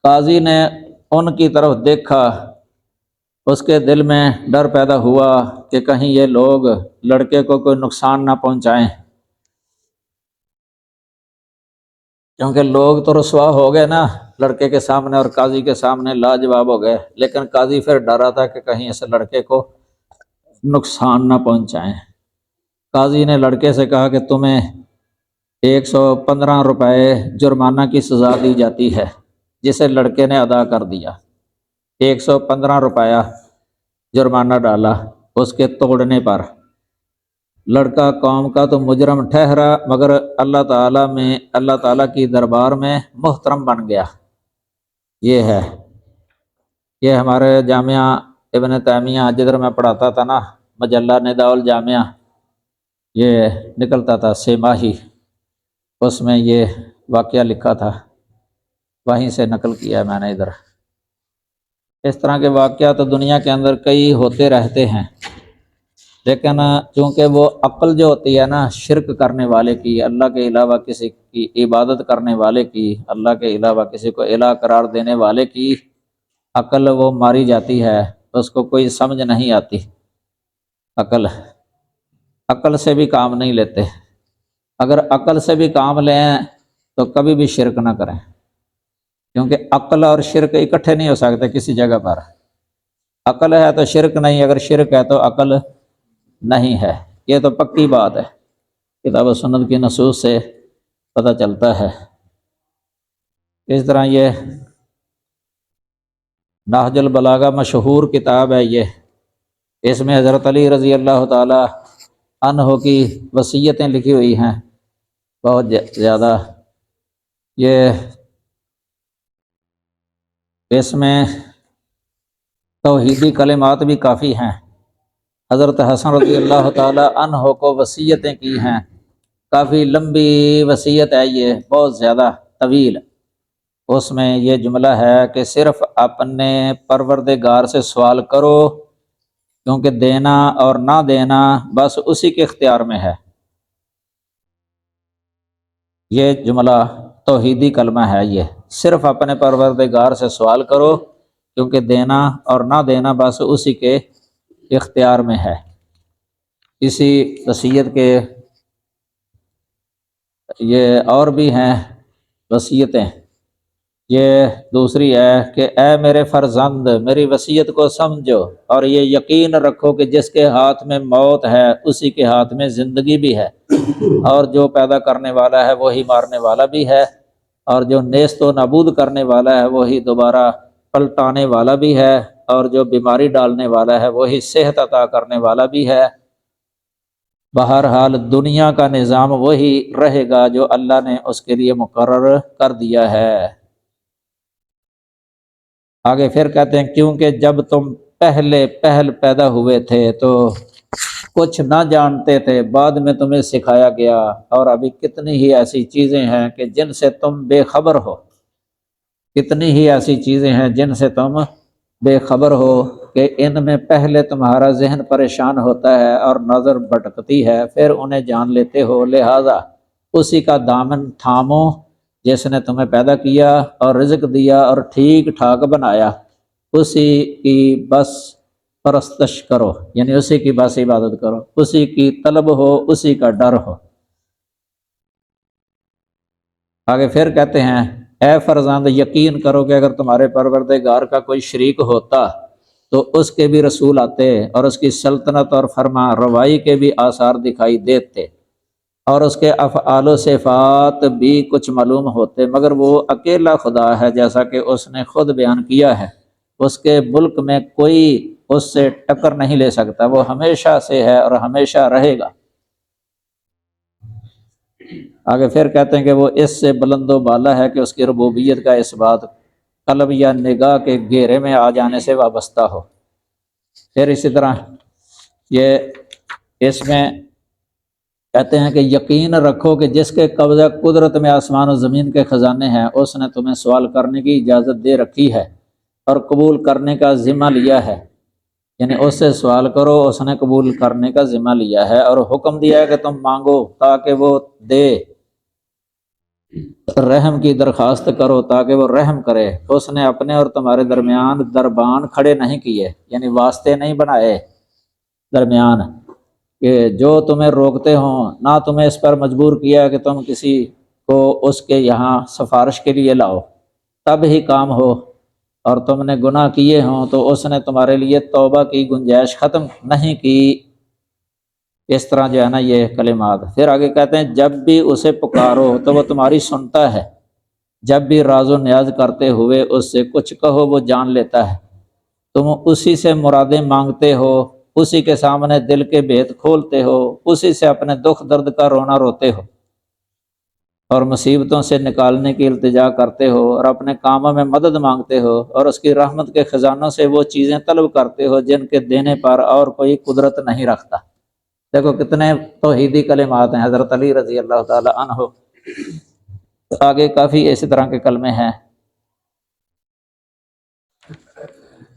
قاضی نے ان کی طرف دیکھا، اس کے دل میں ڈر پیدا ہوا کہ کہیں یہ لوگ لڑکے کو کوئی نقصان نہ پہنچائیں، کیونکہ لوگ تو رسوا ہو گئے نا لڑکے کے سامنے اور قاضی کے سامنے، لاجواب ہو گئے، لیکن قاضی پھر ڈرا تھا کہ کہیں اس لڑکے کو نقصان نہ پہنچائیں۔ قاضی نے لڑکے سے کہا کہ تمہیں 115 روپے جرمانہ کی سزا دی جاتی ہے، جسے لڑکے نے ادا کر دیا۔ 115 روپیہ جرمانہ ڈالا اس کے توڑنے پر۔ لڑکا قوم کا تو مجرم ٹھہرا، مگر اللہ تعالیٰ کی دربار میں محترم بن گیا۔ یہ ہے، یہ ہمارے جامعہ ابن تیمیہ جدھر میں پڑھاتا تھا نا، مجلہ نداء الجامعہ یہ نکلتا تھا 6 ماہی، اس میں یہ واقعہ لکھا تھا، وہیں سے نقل کیا ہے میں نے ادھر۔ اس طرح کے واقعات دنیا کے اندر کئی ہوتے رہتے ہیں، لیکن چونکہ وہ عقل جو ہوتی ہے نا شرک کرنے والے کی، اللہ کے علاوہ کسی کی عبادت کرنے والے کی، اللہ کے علاوہ کسی کو الہ قرار دینے والے کی عقل وہ ماری جاتی ہے، اس کو کوئی سمجھ نہیں آتی۔ عقل سے بھی کام نہیں لیتے۔ اگر عقل سے بھی کام لیں تو کبھی بھی شرک نہ کریں، کیونکہ عقل اور شرک اکٹھے نہیں ہو سکتے کسی جگہ پر۔ عقل ہے تو شرک نہیں، اگر شرک ہے تو عقل نہیں ہے، یہ تو پکی بات ہے، کتاب و سنت کی نصوص سے پتہ چلتا ہے۔ اس طرح یہ نہج البلاغہ مشہور کتاب ہے، اس میں حضرت علی رضی اللہ تعالی عنہ کی وصیتیں لکھی ہوئی ہیں بہت زیادہ۔ یہ اس میں توحیدی کلمات بھی کافی ہیں۔ حضرت حسن رضی اللہ تعالی عنہ کو وصیتیں کی ہیں، کافی لمبی وصیت ہے، یہ بہت زیادہ طویل۔ اس میں یہ جملہ ہے کہ صرف اپنے پروردگار سے سوال کرو، کیونکہ دینا اور نہ دینا بس اسی کے اختیار میں ہے۔ یہ جملہ توحیدی کلمہ ہے، یہ صرف اپنے پروردگار سے سوال کرو، کیونکہ دینا اور نہ دینا بس اسی کے اختیار میں ہے۔ اسی وصیت کے یہ اور بھی ہیں وصیتیں۔ یہ دوسری ہے کہ اے میرے فرزند میری وصیت کو سمجھو اور یہ یقین رکھو کہ جس کے ہاتھ میں موت ہے اسی کے ہاتھ میں زندگی بھی ہے، اور جو پیدا کرنے والا ہے وہی مارنے والا بھی ہے، اور جو نیست و نابود کرنے والا ہے وہی دوبارہ پلٹانے والا بھی ہے، اور جو بیماری ڈالنے والا ہے وہی صحت عطا کرنے والا بھی ہے۔ بہرحال دنیا کا نظام وہی رہے گا جو اللہ نے اس کے لیے مقرر کر دیا ہے۔ آگے پھر کہتے ہیں کیونکہ جب تم پہل پیدا ہوئے تھے تو کچھ نہ جانتے تھے، بعد میں تمہیں سکھایا گیا، اور ابھی کتنی ہی ایسی چیزیں ہیں کہ جن سے تم بے خبر ہو، کتنی ہی ایسی چیزیں ہیں جن سے تم بے خبر ہو کہ ان میں پہلے تمہارا ذہن پریشان ہوتا ہے اور نظر بھٹکتی ہے، پھر انہیں جان لیتے ہو۔ لہذا اسی کا دامن تھامو جس نے تمہیں پیدا کیا اور رزق دیا اور ٹھیک ٹھاک بنایا، اسی کی بس پرستش کرو، یعنی اسی کی بس عبادت کرو، اسی کی طلب ہو، اسی کا ڈر ہو۔ آگے پھر کہتے ہیں اے فرزند یقین کرو کہ اگر تمہارے پروردگار کا کوئی شریک ہوتا تو اس کے بھی رسول آتے اور اس کی سلطنت اور فرما روائی کے بھی آثار دکھائی دیتے اور اس کے افعال و صفات بھی کچھ معلوم ہوتے، مگر وہ اکیلا خدا ہے جیسا کہ اس نے خود بیان کیا ہے، اس کے ملک میں کوئی اس سے ٹکر نہیں لے سکتا، وہ ہمیشہ سے ہے اور ہمیشہ رہے گا۔ آگے پھر کہتے ہیں کہ وہ اس سے بلند و بالا ہے کہ اس کی ربوبیت کا اس بات قلب یا نگاہ کے گھیرے میں آ جانے سے وابستہ ہو۔ پھر اسی طرح یہ اس میں کہتے ہیں کہ یقین رکھو کہ جس کے قبضہ قدرت میں آسمان و زمین کے خزانے ہیں، اس نے تمہیں سوال کرنے کی اجازت دے رکھی ہے اور قبول کرنے کا ذمہ لیا ہے، یعنی اس سے سوال کرو، اس نے قبول کرنے کا ذمہ لیا ہے اور حکم دیا ہے کہ تم مانگو تاکہ وہ دے، رحم کی درخواست کرو تاکہ وہ رحم کرے۔ اس نے اپنے اور تمہارے درمیان دربان کھڑے نہیں کیے، یعنی واسطے نہیں بنائے درمیان، کہ جو تمہیں روکتے ہوں، نہ تمہیں اس پر مجبور کیا کہ تم کسی کو اس کے یہاں سفارش کے لیے لاؤ تب ہی کام ہو، اور تم نے گناہ کیے ہوں تو اس نے تمہارے لیے توبہ کی گنجائش ختم نہیں کی۔ اس طرح جو ہے نا یہ کلمات۔ پھر آگے کہتے ہیں جب بھی اسے پکارو تو وہ تمہاری سنتا ہے، جب بھی راز و نیاز کرتے ہوئے اس سے کچھ کہو وہ جان لیتا ہے، تم اسی سے مرادیں مانگتے ہو، اسی کے سامنے دل کے بھید کھولتے ہو، اسی سے اپنے دکھ درد کا رونا روتے ہو اور مصیبتوں سے نکالنے کی التجا کرتے ہو اور اپنے کاموں میں مدد مانگتے ہو اور اس کی رحمت کے خزانوں سے وہ چیزیں طلب کرتے ہو جن کے دینے پر اور کوئی قدرت نہیں رکھتا۔ دیکھو کتنے توحیدی کلمات ہیں حضرت علی رضی اللہ تعالی عنہ۔ آگے کافی اسی طرح کے کلمے ہیں،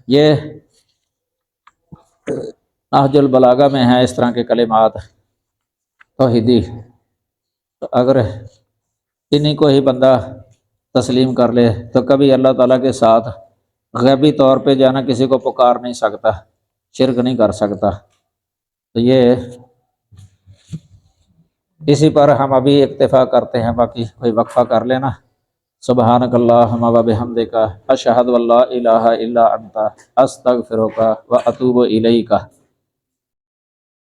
یہ نہج البلاغہ میں ہیں اس طرح کے کلمات توحیدی۔ اگر انہیں کو ہی بندہ تسلیم کر لے تو کبھی اللہ تعالیٰ کے ساتھ غیبی طور پہ جانا کسی کو پکار نہیں سکتا، شرک نہیں کر سکتا۔ تو یہ اسی پر ہم ابھی اکتفا کرتے ہیں، باقی کوئی وقفہ کر لینا۔ سبحانک اللہم و بحمدک اشہد ان لا الہ الا انت استغفرک و اتوب الیک۔